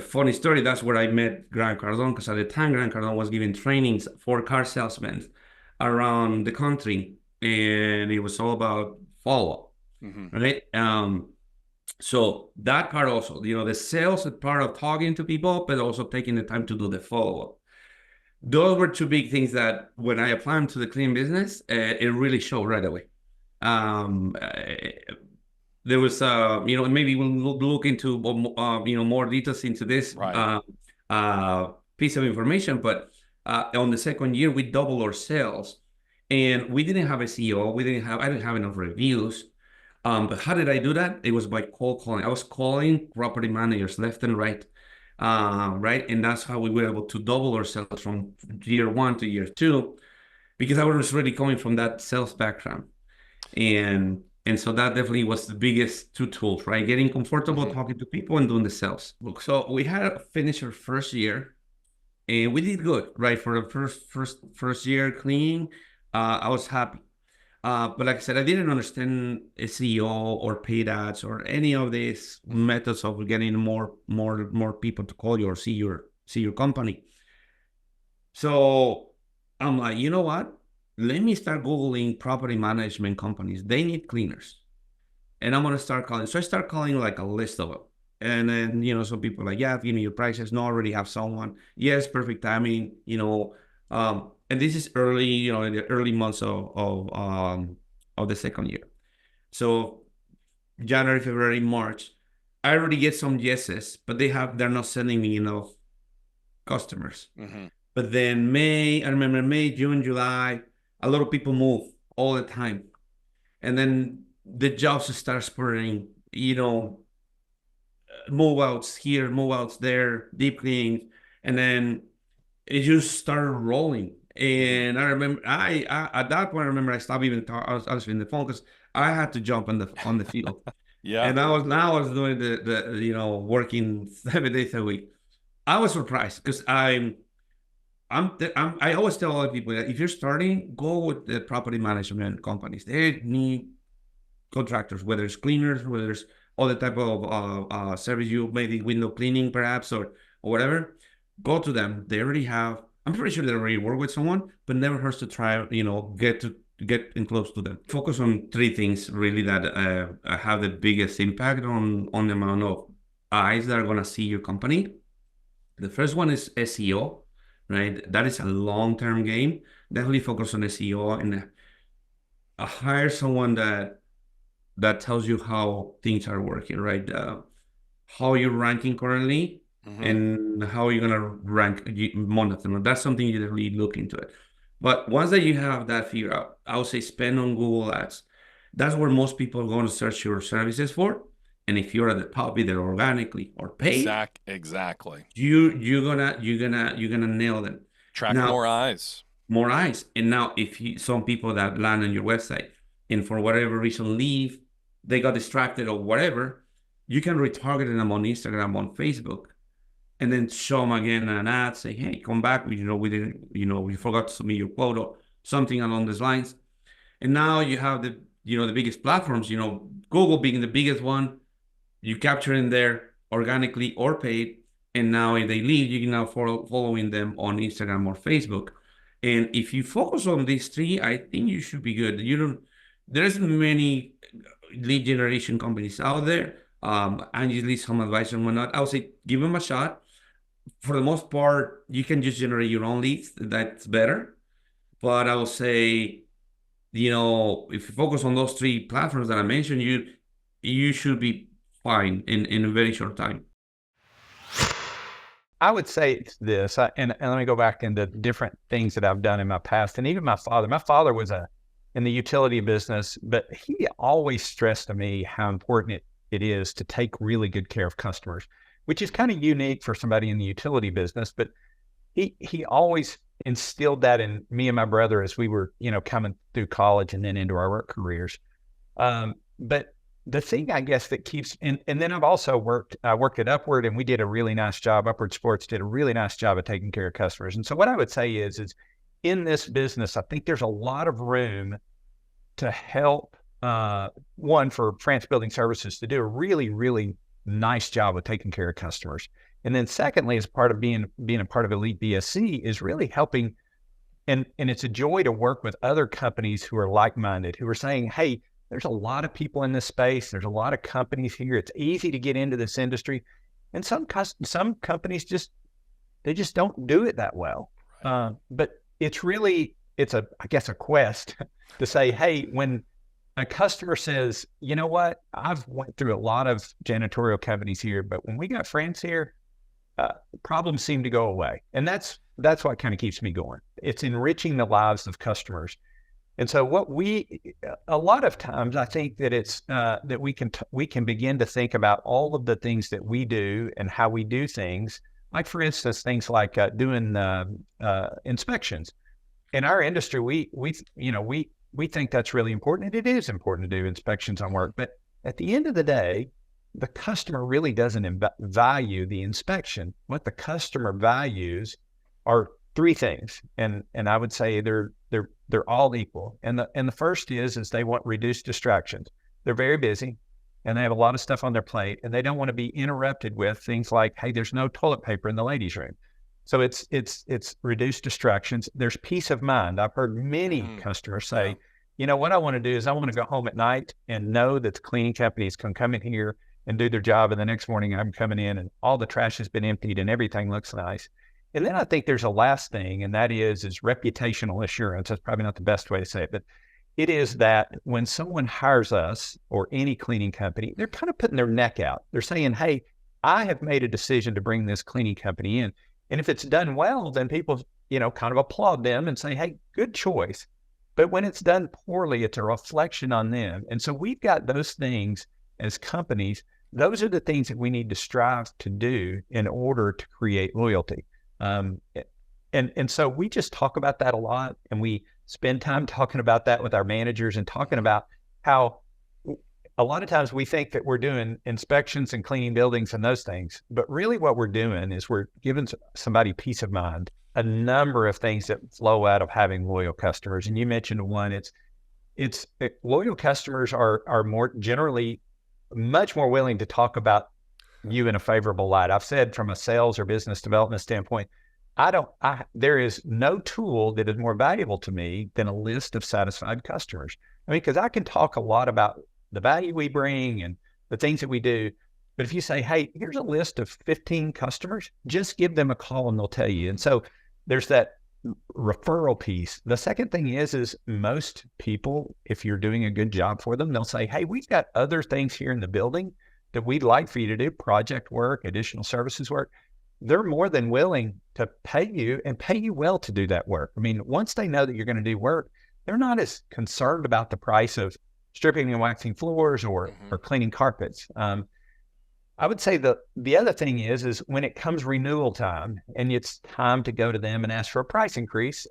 Funny story, that's where I met Grant Cardone, because at the time, Grant Cardone was giving trainings for car salesmen around the country, and it was all about follow-up, right? So that part also, the sales is part of talking to people, but also taking the time to do the follow-up. Those were 2 big things that when I applied them to the cleaning business, it really showed right away. there was maybe we'll look into more details into this Right. Piece of information, but on the second year we doubled our sales, and we didn't have a CEO. I didn't have enough reviews. But how did I do that? It was by cold calling. I was calling property managers left and right, right? And that's how we were able to double our sales from year 1 to year 2, because I was really coming from that sales background. And so that definitely was the biggest two tools, right? Getting comfortable talking to people and doing the sales. So we had finished our first year, and we did good, right? For the first year cleaning, I was happy. But like I said, I didn't understand SEO or paid ads or any of these methods of getting more people to call you or see your company. So I'm like, you know what? Let me start Googling property management companies. They need cleaners. And I'm going to start calling. So I start calling like a list of them. And then, some people are like, yeah, give me your prices. No, I already have someone. Yes, perfect timing, and this is early, in the early months of the second year. So January, February, March, I already get some yeses, but they're not sending me enough customers. But then I remember May, June, July, a lot of people move all the time. And then the jobs start spurring, move outs here, move outs there, deep cleaning. And then it just started rolling. And I remember at that point, I stopped even answering the phone because I had to jump on the field. Yeah. And I was doing the working 7 days a week. I was surprised because I always tell other people that if you're starting, go with the property management companies. They need contractors, whether it's cleaners, whether it's other type of service, maybe window cleaning perhaps or whatever. Go to them. They already have. I'm pretty sure they already work with someone, but never hurts to try. Get in close to them. Focus on 3 things really that have the biggest impact on the amount of eyes that are gonna see your company. The first one is SEO, right? That is a long-term game. Definitely focus on SEO and hire someone that tells you how things are working, right? How you're ranking currently. And how you're gonna rank monitor. That's something you really look into it. But once that you have that figured out, I would say spend on Google Ads. That's where most people are going to search your services for. And if you're at the top, either organically or paid, exactly, you're gonna nail them. Track more eyes. More eyes. And now, some people that land on your website and for whatever reason leave, they got distracted or whatever, you can retarget them on Instagram, on Facebook. And then show them again an ad, say, hey, come back. We forgot to submit your quote or something along those lines. And now you have the biggest platforms, Google being the biggest one, you capture in there organically or paid. And now if they leave, you can now following them on Instagram or Facebook. And if you focus on these 3, I think you should be good. There isn't many lead generation companies out there. And usually some advice and whatnot. I would say give them a shot. For the most part, you can just generate your own leads. That's better. But I will say, if you focus on those 3 platforms that I mentioned, you should be fine in a very short time. I would say it's this, and let me go back into different things that I've done in my past, and even my father. My father was in the utility business, but he always stressed to me how important it is to take really good care of customers, which is kind of unique for somebody in the utility business. But he always instilled that in me and my brother as we were, coming through college and then into our work careers. But the thing, I guess, that keeps, and then I've also worked at Upward, and we did a really nice job. Upward Sports did a really nice job of taking care of customers. And so what I would say is in this business, I think there's a lot of room to help, one, for France Building Services to do a really, really nice job of taking care of customers. And then secondly, as part of being a part of Elite BSC is really helping. And it's a joy to work with other companies who are like-minded, who are saying, hey, there's a lot of people in this space. There's a lot of companies here. It's easy to get into this industry. And some companies just don't do it that well. But it's a quest to say, hey, when a customer says, you know what, I've went through a lot of janitorial companies here, but when we got friends here, problems seem to go away. And that's what kind of keeps me going. It's enriching the lives of customers. And so a lot of times I think that it's, that we can begin to think about all of the things that we do and how we do things. Like, for instance, things like doing inspections. In our industry, we think that's really important, and it is important to do inspections on work. But at the end of the day, the customer really doesn't value the inspection. What the customer values are three things, and I would say they're all equal. And the first is they want reduced distractions. They're very busy, and they have a lot of stuff on their plate, and they don't want to be interrupted with things like, hey, there's no toilet paper in the ladies' room. So it's reduced distractions. There's peace of mind. I've heard many customers say, you know, what I want to do is I want to go home at night and know that the cleaning companies can come in here and do their job, and the next morning I'm coming in and all the trash has been emptied and everything looks nice. And then I think there's a last thing, and that is reputational assurance. That's probably not the best way to say it, but it is that when someone hires us or any cleaning company, they're kind of putting their neck out. They're saying, hey, I have made a decision to bring this cleaning company in. And if it's done well, then people, kind of applaud them and say, hey, good choice. But when it's done poorly, it's a reflection on them. And so we've got those things as companies. Those are the things that we need to strive to do in order to create loyalty. And so we just talk about that a lot, and we spend time talking about that with our managers and talking about how a lot of times we think that we're doing inspections and cleaning buildings and those things, but really what we're doing is we're giving somebody peace of mind. A number of things that flow out of having loyal customers. And you mentioned one, it's loyal customers are more generally much more willing to talk about you in a favorable light. I've said from a sales or business development standpoint, there is no tool that is more valuable to me than a list of satisfied customers. I mean, because I can talk a lot about the value we bring and the things that we do. But if you say, hey, here's a list of 15 customers, just give them a call and they'll tell you. And so there's that referral piece. The second thing is most people, if you're doing a good job for them, they'll say, hey, we've got other things here in the building that we'd like for you to do, project work, additional services work. They're more than willing to pay you and pay you well to do that work. I mean, once they know that you're going to do work, they're not as concerned about the price of stripping and waxing floors or cleaning carpets. I would say the other thing is when it comes renewal time and it's time to go to them and ask for a price increase,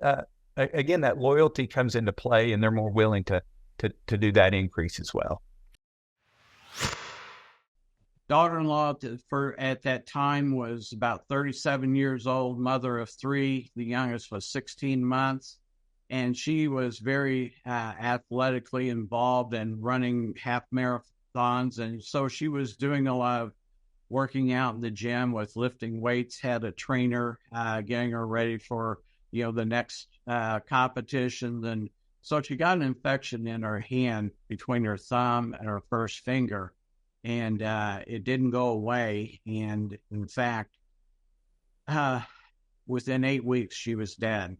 again, that loyalty comes into play, and they're more willing to do that increase as well. Daughter-in-law at that time was about 37 years old, mother of three. The youngest was 16 months. And she was very athletically involved in running half marathons. And so she was doing a lot of working out in the gym with lifting weights, had a trainer getting her ready for, the next competition. And so she got an infection in her hand between her thumb and her first finger. And it didn't go away. And in fact, within 8 weeks, she was dead.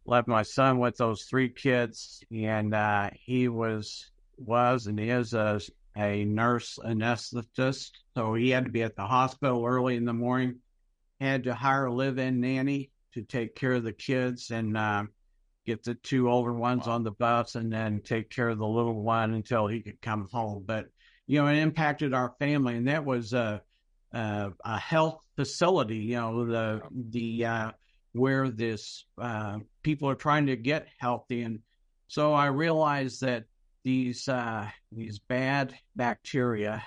Left my son with those three kids, and he was and is a nurse anesthetist, so he had to be at the hospital early in the morning. Had to hire a live-in nanny to take care of the kids and get the two older ones on the bus, and then take care of the little one until he could come home. But it impacted our family, and that was a health facility. Where this people are trying to get healthy. And so I realized that these bad bacteria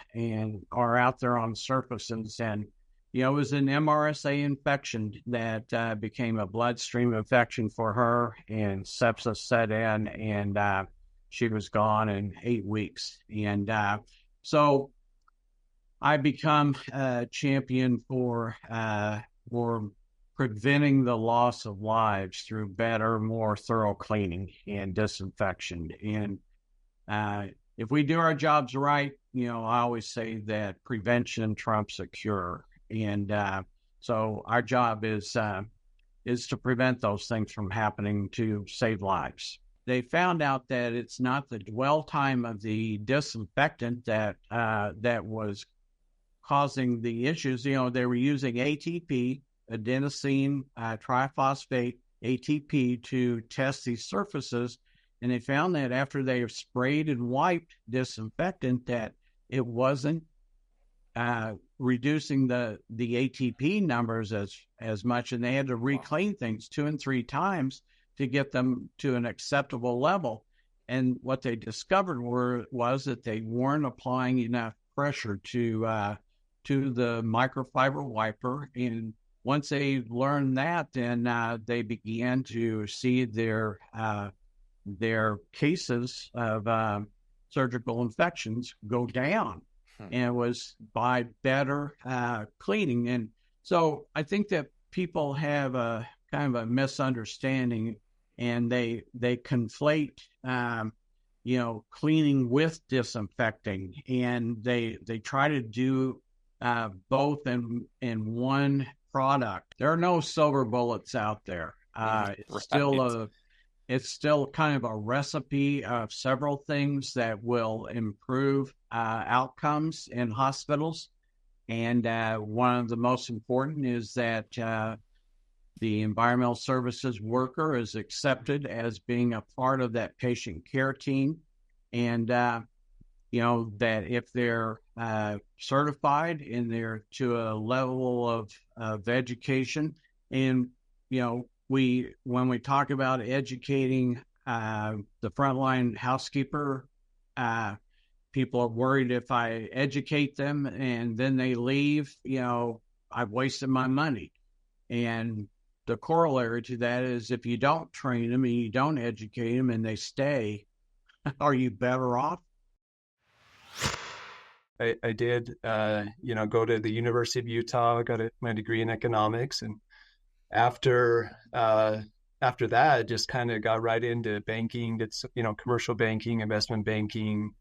are out there on surfaces, and it was an MRSA infection that became a bloodstream infection for her, and sepsis set in, and she was gone in 8 weeks. And so I become a champion for preventing the loss of lives through better, more thorough cleaning and disinfection. And if we do our jobs right, I always say that prevention trumps a cure. And so our job is to prevent those things from happening to save lives. they found out that it's not the dwell time of the disinfectant that was causing the issues. They were using ATP, adenosine triphosphate, ATP, to test these surfaces. And they found that after they have sprayed and wiped disinfectant, that it wasn't reducing the ATP numbers as much, and they had to reclean things 2 and 3 times to get them to an acceptable level. And what they discovered was that they weren't applying enough pressure to the microfiber wiper. And once they learned that, then they began to see their cases of surgical infections go down. And it was by better cleaning. And so I think that people have a kind of a misunderstanding, and they conflate cleaning with disinfecting, and they try to do both in one product. There are no silver bullets out there. It's still kind of a recipe of several things that will improve outcomes in hospitals. And one of the most important is that the environmental services worker is accepted as being a part of that patient care team. And, that if they're certified and they're to a level of education, and, when we talk about educating the frontline housekeeper, people are worried if I educate them and then they leave, I've wasted my money. And the corollary to that is, if you don't train them and you don't educate them and they stay, are you better off? I did, go to the University of Utah. I got my degree in economics, and after that, just kind of got right into banking. Did commercial banking, investment banking.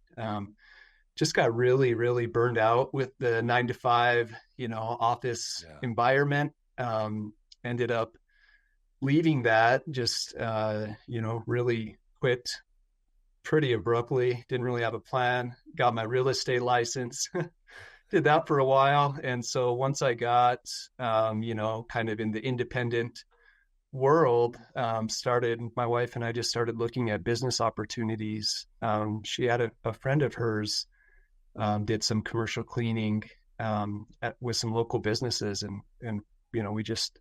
Just got really, really burned out with the 9-to-5, office environment. Ended up leaving that. Just really quit pretty abruptly. Didn't really have a plan. Got my real estate license. Did that for a while. And so once I got, kind of in the independent world, my wife and I just started looking at business opportunities. She had a friend of hers, did some commercial cleaning with some local businesses. And we just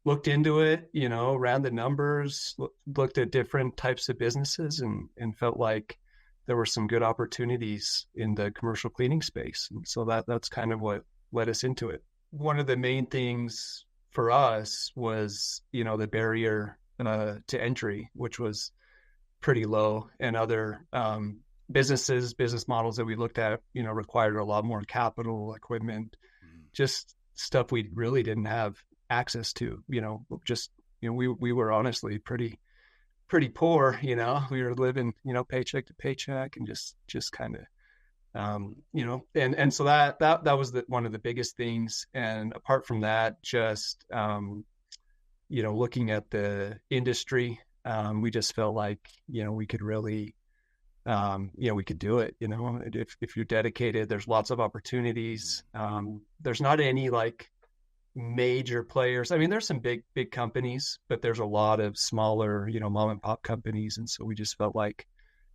looked into it, ran the numbers, looked at different types of businesses, and felt like there were some good opportunities in the commercial cleaning space. And so that's kind of what led us into it. One of the main things for us was, the barrier to entry, which was pretty low, and other business models that we looked at, required a lot more capital, equipment, just stuff we really didn't have access to. We were honestly pretty poor. We were living, paycheck to paycheck, and just kind of, and so that was one of the biggest things. And apart from that, just, looking at the industry, we just felt like, we could really, we could do it. If you're dedicated, there's lots of opportunities. There's not any major players. I mean, there's some big companies, but there's a lot of smaller, mom and pop companies. And so we just felt like,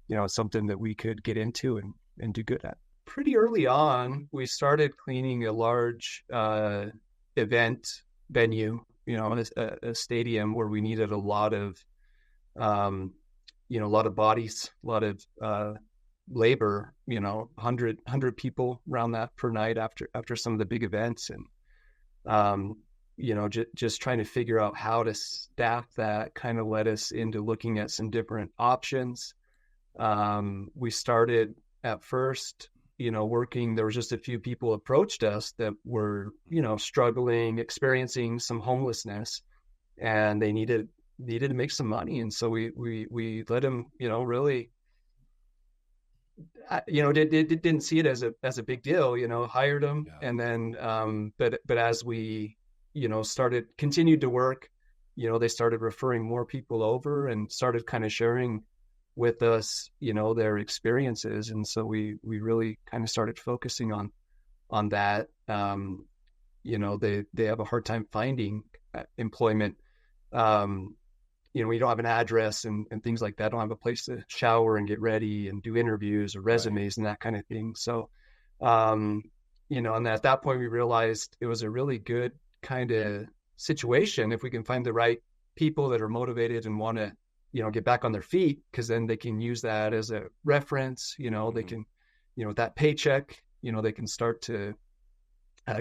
it's something that we could get into and do good at. Pretty early on, we started cleaning a large event venue, a stadium where we needed a lot of, bodies, a lot of labor, 100 people around that per night after some of the big events. And just trying to figure out how to staff that kind of led us into looking at some different options. We started at first, working, there was just a few people approached us that were, struggling, experiencing some homelessness, and they needed to make some money. And so we let them, really, didn't see it as a big deal, hired them. Yeah. And then, but as we, continued to work, they started referring more people over and started kind of sharing with us, their experiences. And so we really kind of started focusing on that. They have a hard time finding employment. We don't have an address and things like that. Don't have a place to shower and get ready and do interviews or resumes and that kind of thing. So, and at that point we realized it was a really good kind of situation if we can find the right people that are motivated and want to, get back on their feet, because then they can use that as a reference. They can, that paycheck, they can start to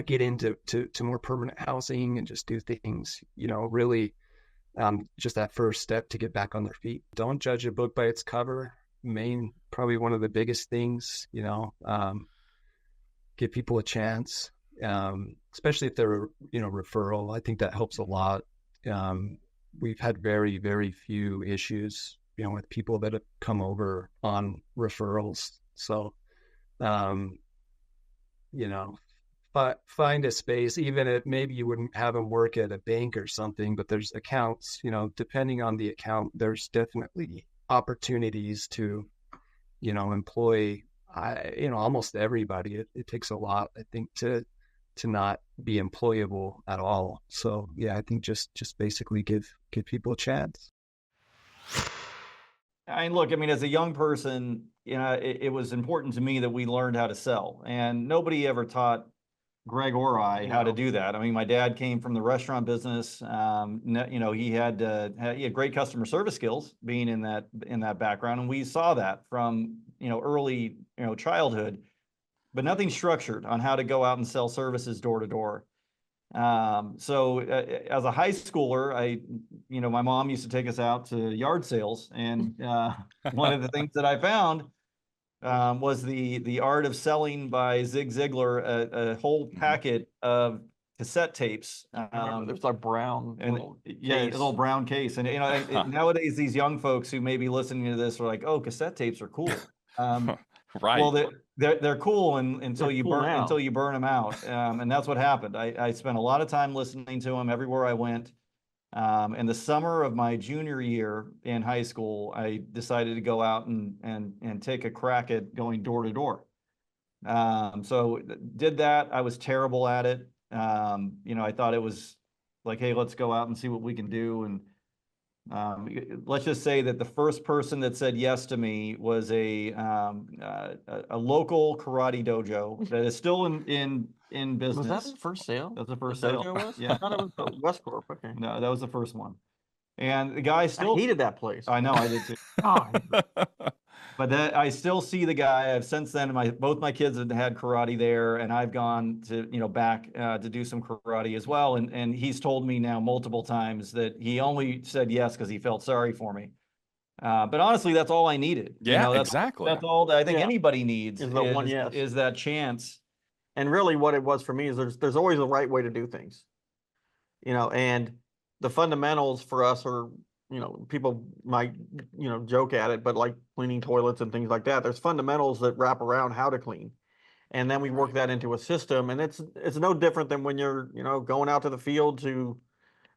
get into more permanent housing and just do things, really. Just that first step to get back on their feet. Don't judge a book by its cover. Probably one of the biggest things, give people a chance, especially if they're, referral. I think that helps a lot. We've had very, very few issues, with people that have come over on referrals. So, find a space, even if maybe you wouldn't have them work at a bank or something, but there's accounts, depending on the account, there's definitely opportunities to, employ, almost everybody. It takes a lot, I think, to not be employable at all. So yeah, I think just basically give people a chance. Look, as a young person, it was important to me that we learned how to sell, and nobody ever taught Greg or I how to do that. My dad came from the restaurant business. He had great customer service skills being in that background, and we saw that from early childhood, but nothing structured on how to go out and sell services door to door. So as a high schooler, my mom used to take us out to yard sales, and one of the things that I found was the art of selling by Zig Ziglar, a whole packet of cassette tapes. There's a brown a little brown case. And nowadays these young folks who may be listening to this are like, oh, cassette tapes are cool. Right. Well, they're cool until you burn them out. And that's what happened. I spent a lot of time listening to them everywhere I went. In the summer of my junior year in high school, I decided to go out and take a crack at going door to door. So did that. I was terrible at it. I thought it was like, hey, let's go out and see what we can do. And let's just say that the first person that said yes to me was a local karate dojo that is still in business. Was that the first sale? That's the first the sale. dojo was? Yeah. I thought it was Westcorp. Okay. No, that was the first one. And the guy still I hated that place. I know, I did too. But I still see the guy. I've since then, both my kids have had karate there, and I've gone to back to do some karate as well. And he's told me now multiple times that he only said yes because he felt sorry for me. But honestly, that's all I needed. Yeah, exactly. That's all that I think anybody needs is the one yes. Is that chance. And really, what it was for me is there's always a right way to do things. And the fundamentals for us are, people might, joke at it, but like cleaning toilets and things like that, there's fundamentals that wrap around how to clean. And then we work that into a system. And it's no different than when you're, going out to the field to,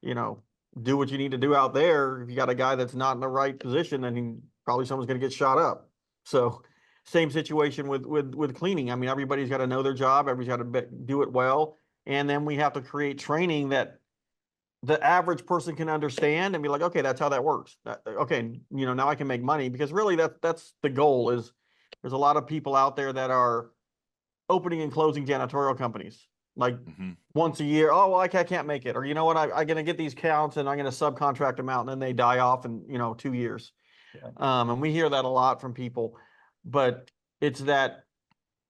do what you need to do out there. If you got a guy that's not in the right position, then probably someone's going to get shot up. So same situation with cleaning. Everybody's got to know their job. Everybody's got to do it well. And then we have to create training that the average person can understand and be like, okay, that's how that works. Okay, now I can make money, because really that's the goal. Is there's a lot of people out there that are opening and closing janitorial companies like once a year. Oh, well, I can't make it. Or you know what, I'm going to get these counts and I'm going to subcontract them out, and then they die off in 2 years. Yeah. And we hear that a lot from people, but it's the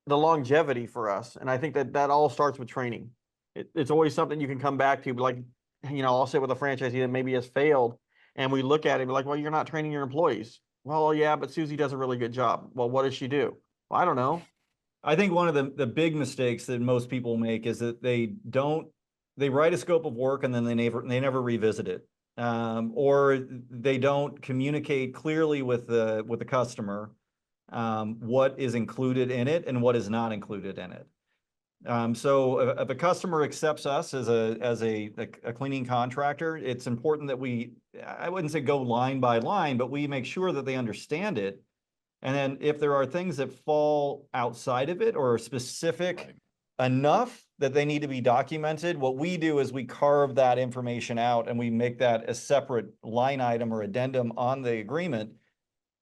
longevity for us. And I think that all starts with training. It's always something you can come back to, like, I'll sit with a franchisee that maybe has failed, and we look at it and be like, well, you're not training your employees. Well, yeah, but Susie does a really good job. Well, what does she do? Well, I don't know. I think one of the big mistakes that most people make is that they write a scope of work and then they never revisit it. Or they don't communicate clearly with the customer what is included in it and what is not included in it. So if a customer accepts us as a cleaning contractor, it's important that I wouldn't say go line by line, but we make sure that they understand it. And then if there are things that fall outside of it or are specific enough that they need to be documented, what we do is we carve that information out and we make that a separate line item or addendum on the agreement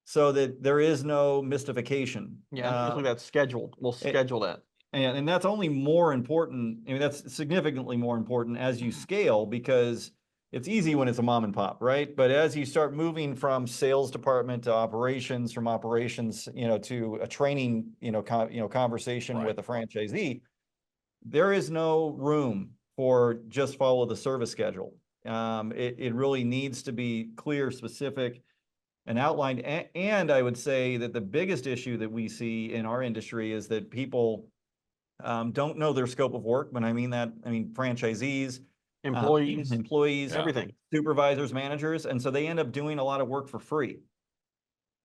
so that there is no mystification. Yeah, usually that's scheduled. We'll schedule that. And that's only more important. I mean, that's significantly more important as you scale, because it's easy when it's a mom and pop, right? But as you start moving from sales department to operations, from operations, to a training, conversation with a franchisee, there is no room for just follow the service schedule. It really needs to be clear, specific, and outlined. And I would say that the biggest issue that we see in our industry is that people don't know their scope of work. When I mean that, I mean franchisees, employees, everything, supervisors, managers. And so they end up doing a lot of work for free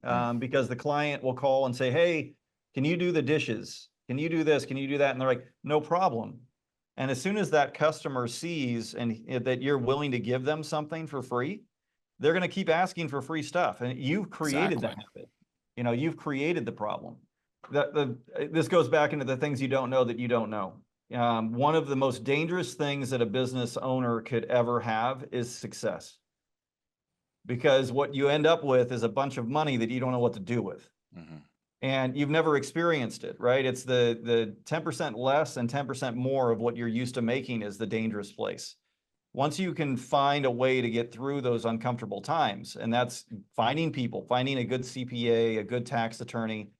because the client will call and say, hey, can you do the dishes? Can you do this? Can you do that? And they're like, no problem. And as soon as that customer sees that you're willing to give them something for free, they're going to keep asking for free stuff. And you've created the habit. You've created the problem. This goes back into the things you don't know that you don't know. One of the most dangerous things that a business owner could ever have is success. Because what you end up with is a bunch of money that you don't know what to do with. And you've never experienced it, right? It's the 10% less and 10% more of what you're used to making is the dangerous place. Once you can find a way to get through those uncomfortable times, and that's finding a good CPA, a good tax attorney,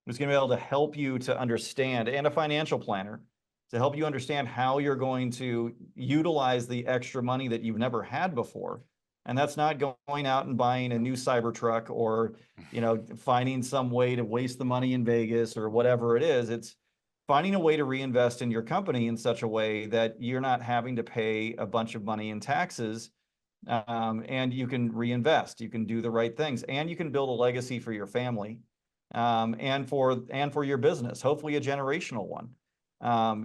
who's going to be able to help you to understand, and a financial planner to help you understand how you're going to utilize the extra money that you've never had before. And that's not going out and buying a new Cybertruck or, finding some way to waste the money in Vegas or whatever it is. It's finding a way to reinvest in your company in such a way that you're not having to pay a bunch of money in taxes, and you can reinvest, you can do the right things, and you can build a legacy for your family, and for your business, hopefully a generational one.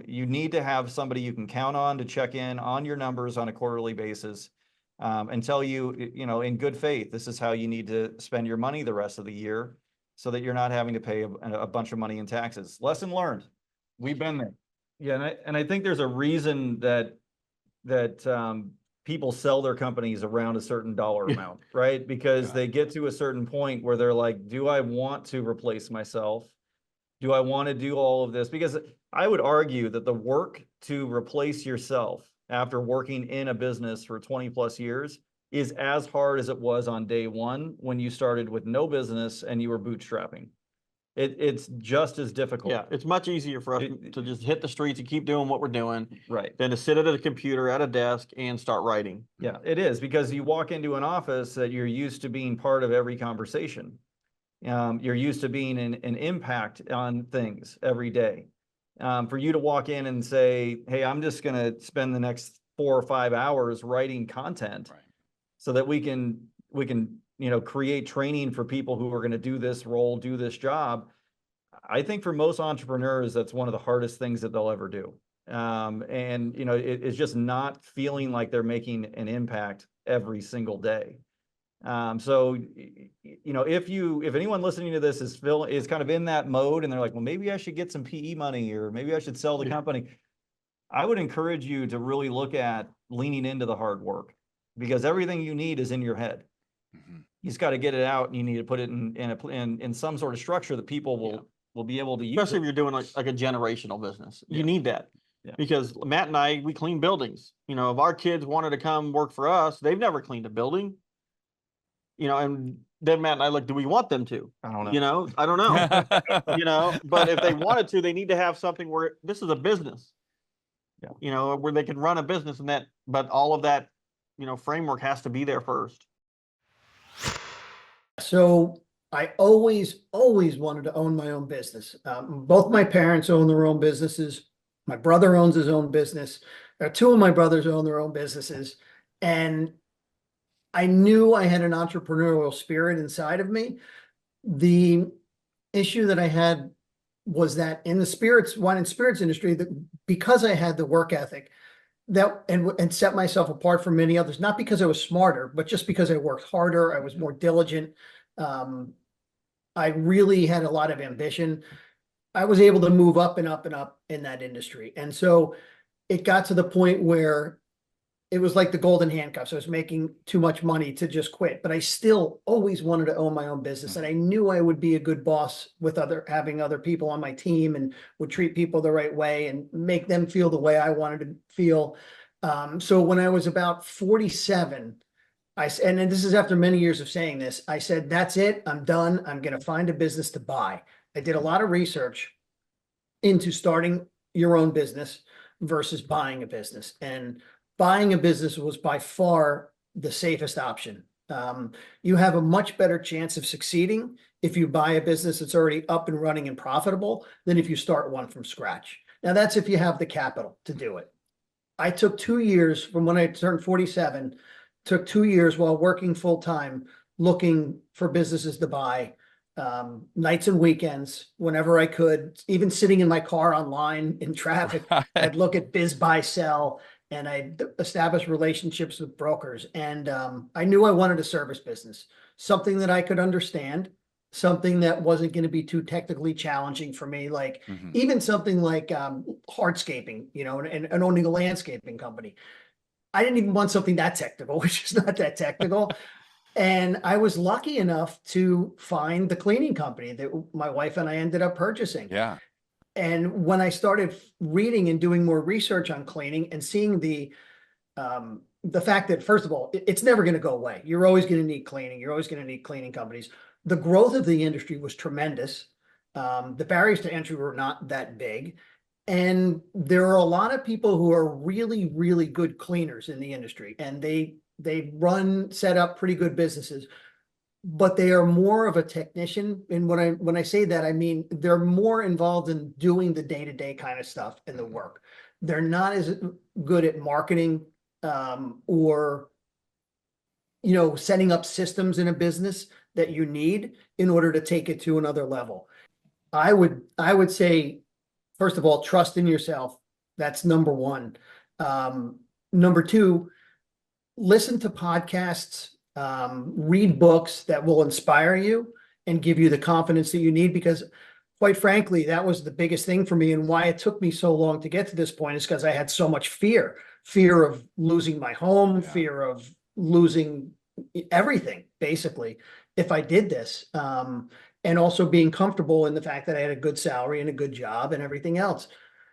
You need to have somebody you can count on to check in on your numbers on a quarterly basis, and tell you, in good faith, this is how you need to spend your money the rest of the year so that you're not having to pay a bunch of money in taxes. Lesson learned. We've been there. Yeah, and I think there's a reason that people sell their companies around a certain dollar amount, right? Because they get to a certain point where they're like, do I want to replace myself? Do I want to do all of this? Because I would argue that the work to replace yourself after working in a business for 20 plus years is as hard as it was on day one when you started with no business and you were bootstrapping. It's just as difficult. Yeah, it's much easier for us to just hit the streets and keep doing what we're doing, right, than to sit at a computer at a desk and start writing. Yeah, it is, because you walk into an office that you're used to being part of every conversation. You're used to being an impact on things every day. For you to walk in and say, hey, I'm just going to spend the next 4 or 5 hours writing content so that we can create training for people who are going to do this role, do this job. I think for most entrepreneurs, that's one of the hardest things that they'll ever do. It's just not feeling like they're making an impact every single day. If anyone listening to this is kind of in that mode and they're like, well, maybe I should get some PE money, or maybe I should sell the company, I would encourage you to really look at leaning into the hard work, because everything you need is in your head. You just got to get it out, and you need to put it in some sort of structure that people will be able to use. Especially if you're doing like a generational business, you need that. Because Matt and I, we clean buildings. If our kids wanted to come work for us, they've never cleaned a building. And then Matt and I look, do we want them to? I don't know. I don't know. But if they wanted to, they need to have something where this is a business. Where they can run a business, but all of that, framework has to be there first. So I always wanted to own my own business. Both my parents own their own businesses. My brother owns his own business. 2 of my brothers own their own businesses. And I knew I had an entrepreneurial spirit inside of me. The issue that I had was that in the wine and spirits industry, that because I had the work ethic that and set myself apart from many others, not because I was smarter, but just because I worked harder, I was more diligent. I really had a lot of ambition. I was able to move up and up and up in that industry. And so it got to the point where it was like the golden handcuffs. I was making too much money to just quit, but I still always wanted to own my own business. And I knew I would be a good boss with having other people on my team, and would treat people the right way and make them feel the way I wanted to feel. So when I was about 47, and this is after many years of saying this, I said, that's it. I'm done. I'm going to find a business to buy. I did a lot of research into starting your own business versus buying a business. And buying a business was by far the safest option. You have a much better chance of succeeding if you buy a business that's already up and running and profitable than if you start one from scratch. Now, that's if you have the capital to do it. I took 2 years from when I turned 47, took 2 years while working full time, looking for businesses to buy, nights and weekends, whenever I could, even sitting in my car online in traffic, I'd look at biz, buy, sell, and I'd establish relationships with brokers. And I knew I wanted a service business, something that I could understand, something that wasn't going to be too technically challenging for me, like even something like hardscaping, and owning a landscaping company. I didn't even want something that technical, which is not that technical. And I was lucky enough to find the cleaning company that my wife and I ended up purchasing. Yeah. And when I started reading and doing more research on cleaning and seeing the fact that, first of all, it's never going to go away. You're always going to need cleaning. You're always going to need cleaning companies. The growth of the industry was tremendous. The barriers to entry were not that big. And there are a lot of people who are really, really good cleaners in the industry, and they set up pretty good businesses, but they are more of a technician. And when I say that, I mean, they're more involved in doing the day-to-day kind of stuff and the work. They're not as good at marketing, or, setting up systems in a business that you need in order to take it to another level. I would say, first of all, trust in yourself. That's number one. Number two, listen to podcasts, read books that will inspire you and give you the confidence that you need, because quite frankly, that was the biggest thing for me, and why it took me so long to get to this point is because I had so much fear of losing my home, fear of losing everything, basically, if I did this. And also being comfortable in the fact that I had a good salary and a good job and everything else.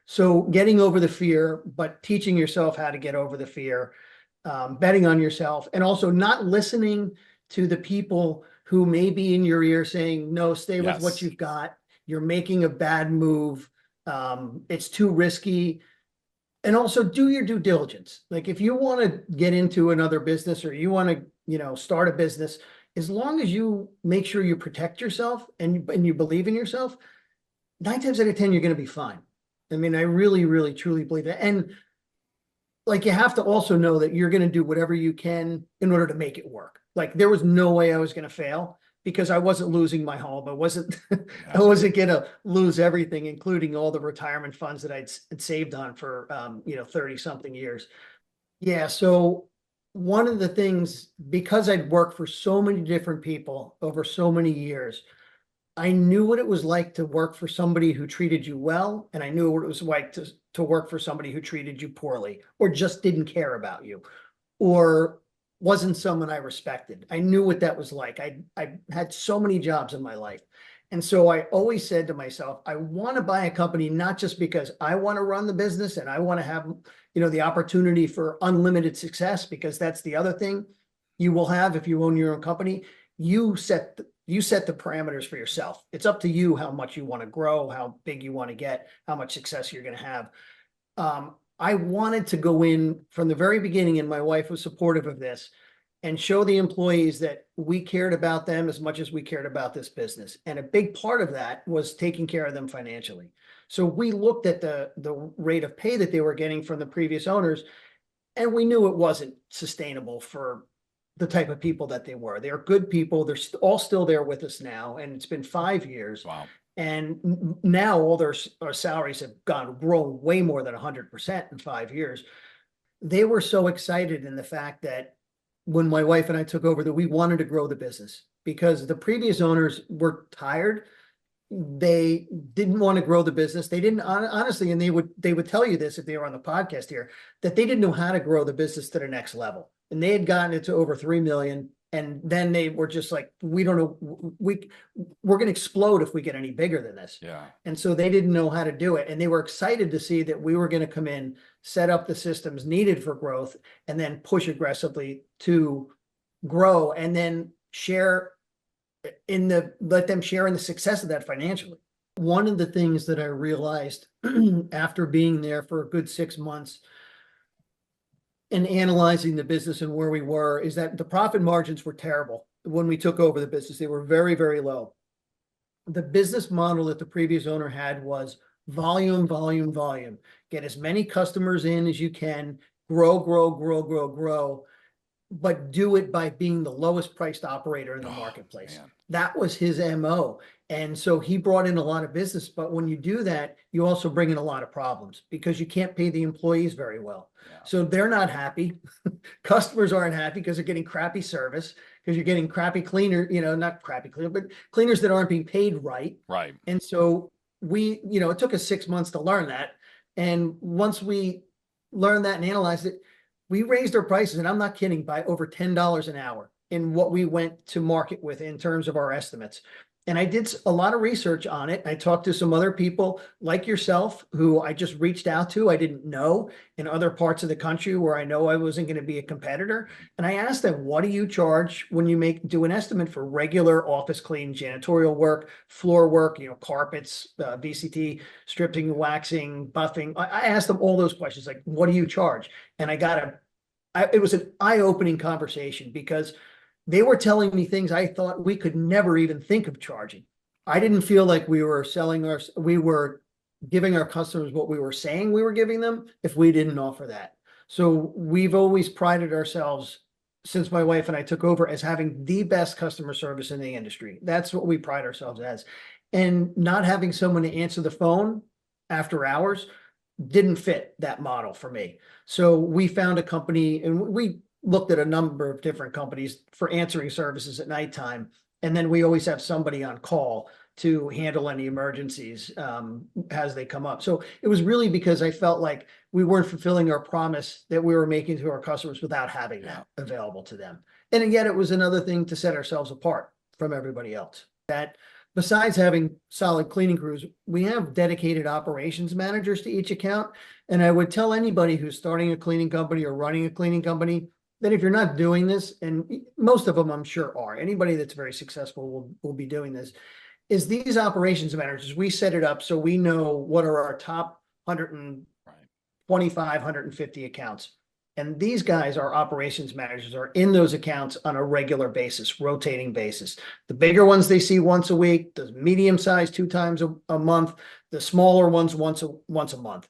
So getting over the fear, but teaching yourself how to get over the fear, betting on yourself, and also not listening to the people who may be in your ear saying, no, stay with what you've got. You're making a bad move. It's too risky. And also do your due diligence. Like if you want to get into another business, or you want to, start a business, as long as you make sure you protect yourself and you believe in yourself, 9 times out of 10, you're going to be fine. I mean, I really, really, truly believe that. And like, you have to also know that you're going to do whatever you can in order to make it work. Like there was no way I was going to fail, because I wasn't losing my home. I wasn't going to lose everything, including all the retirement funds that I'd saved on for, 30 something years. Yeah. So one of the things, because I'd worked for so many different people over so many years, I knew what it was like to work for somebody who treated you well. And I knew what it was like to work for somebody who treated you poorly, or just didn't care about you, or wasn't someone I respected. I knew what that was like. I had so many jobs in my life. And so I always said to myself, I want to buy a company, not just because I want to run the business and I want to have, the opportunity for unlimited success, because that's the other thing you will have if you own your own company. You set the parameters for yourself. It's up to you how much you want to grow, how big you want to get, how much success you're going to have. I wanted to go in from the very beginning, and my wife was supportive of this, and show the employees that we cared about them as much as we cared about this business. And a big part of that was taking care of them financially. So we looked at the rate of pay that they were getting from the previous owners, and we knew it wasn't sustainable for the type of people that they were. They're good people. They're all still there with us now. And it's been 5 years. Wow. And now all our salaries have grown way more than 100% in 5 years. They were so excited in the fact that when my wife and I took over, that we wanted to grow the business because the previous owners were tired. They didn't want to grow the business. They didn't honestly, and they would tell you this if they were on the podcast here, that they didn't know how to grow the business to the next level. And they had gotten it to over 3 million. And then they were just like, we don't know, we're going to explode if we get any bigger than this. Yeah. And so they didn't know how to do it. And they were excited to see that we were going to come in, set up the systems needed for growth, and then push aggressively to grow, and then let them share in the success of that financially. One of the things that I realized after being there for a good 6 months and analyzing the business and where we were is that the profit margins were terrible when we took over the business. They were very, very low. The business model that the previous owner had was volume, volume, volume. Get as many customers in as you can, grow, but do it by being the lowest priced operator in the marketplace. Man. That was his MO. And so he brought in a lot of business, but when you do that, you also bring in a lot of problems because you can't pay the employees very well. Yeah. So they're not happy. Customers aren't happy because they're getting crappy service, because you're getting crappy cleaner, not crappy cleaner, but cleaners that aren't being paid right. Right. And so it took us 6 months to learn that. And once we learned that and analyzed it, we raised our prices, and I'm not kidding, by over $10 an hour in what we went to market with in terms of our estimates. And I did a lot of research on it. I talked to some other people like yourself who I just reached out to. I didn't know in other parts of the country where I know I wasn't going to be a competitor. And I asked them, what do you charge when you do an estimate for regular office clean, janitorial work, floor work, carpets, VCT, stripping, waxing, buffing? I asked them all those questions, like, what do you charge? And it was an eye-opening conversation because they were telling me things I thought we could never even think of charging. I didn't feel like we were giving our customers what we were saying we were giving them if we didn't offer that. So we've always prided ourselves, since my wife and I took over, as having the best customer service in the industry. That's what we pride ourselves as. And not having someone to answer the phone after hours didn't fit that model for me. So we found a company, and we looked at a number of different companies for answering services at nighttime. And then we always have somebody on call to handle any emergencies as they come up. So it was really because I felt like we weren't fulfilling our promise that we were making to our customers without having that available to them. And yet it was another thing to set ourselves apart from everybody else. That besides having solid cleaning crews, we have dedicated operations managers to each account. And I would tell anybody who's starting a cleaning company or running a cleaning company that if you're not doing this, and most of them I'm sure are, anybody that's very successful will be doing this, is these operations managers, we set it up so we know what are our top 125, 150 accounts. And these guys, our operations managers, are in those accounts on a regular basis, rotating basis. The bigger ones they see once a week, the medium size 2 times a month, the smaller ones once a month.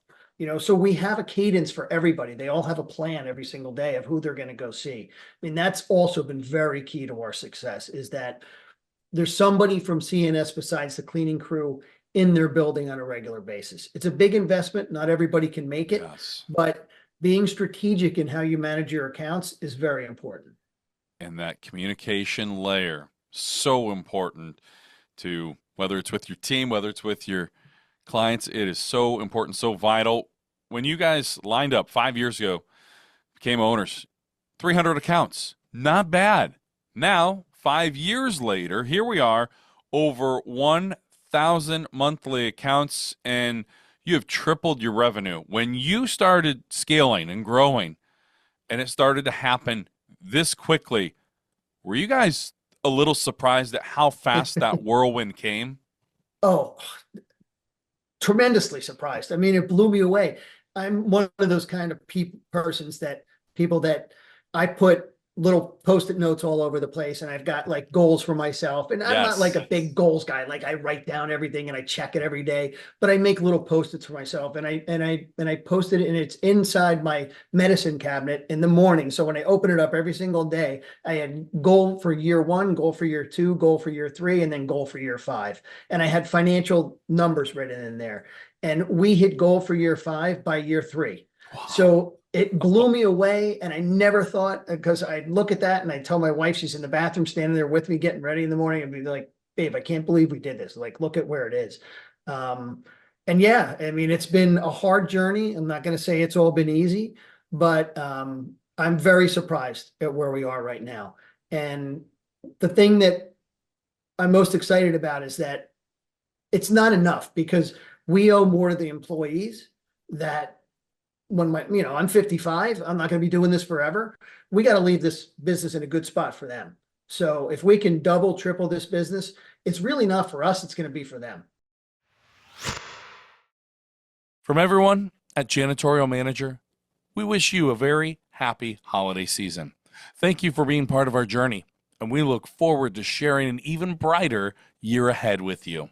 So we have a cadence for everybody. They all have a plan every single day of who they're going to go see. I mean, that's also been very key to our success, is that there's somebody from CNS besides the cleaning crew in their building on a regular basis. It's a big investment. Not everybody can make it, but being strategic in how you manage your accounts is very important. And that communication layer, so important to, whether it's with your team, whether it's with your clients, it is so important, so vital. When you guys lined up 5 years ago, became owners, 300 accounts, not bad. Now, 5 years later, here we are, over 1,000 monthly accounts, and you have tripled your revenue. When you started scaling and growing, and it started to happen this quickly, were you guys a little surprised at how fast that whirlwind came? Oh, tremendously surprised. I mean, it blew me away. I'm one of those kind of people that I put little post-it notes all over the place, and I've got like goals for myself. And I'm not like a big goals guy. Like I write down everything and I check it every day, but I make little post-its for myself, and I post it, and it's inside my medicine cabinet in the morning. So when I open it up every single day, I had goal for year 1, goal for year 2, goal for year 3, and then goal for year 5. And I had financial numbers written in there. And we hit goal for year 5 by year 3. Wow. So it blew me away. And I never thought, because I'd look at that and I'd tell my wife, she's in the bathroom standing there with me, getting ready in the morning, and be like, babe, I can't believe we did this. Like, look at where it is. And yeah, I mean, it's been a hard journey. I'm not going to say it's all been easy, but I'm very surprised at where we are right now. And the thing that I'm most excited about is that it's not enough, because we owe more to the employees. That when I'm 55, I'm not going to be doing this forever. We got to leave this business in a good spot for them. So if we can double, triple this business, it's really not for us. It's going to be for them. From everyone at Janitorial Manager, we wish you a very happy holiday season. Thank you for being part of our journey, and we look forward to sharing an even brighter year ahead with you.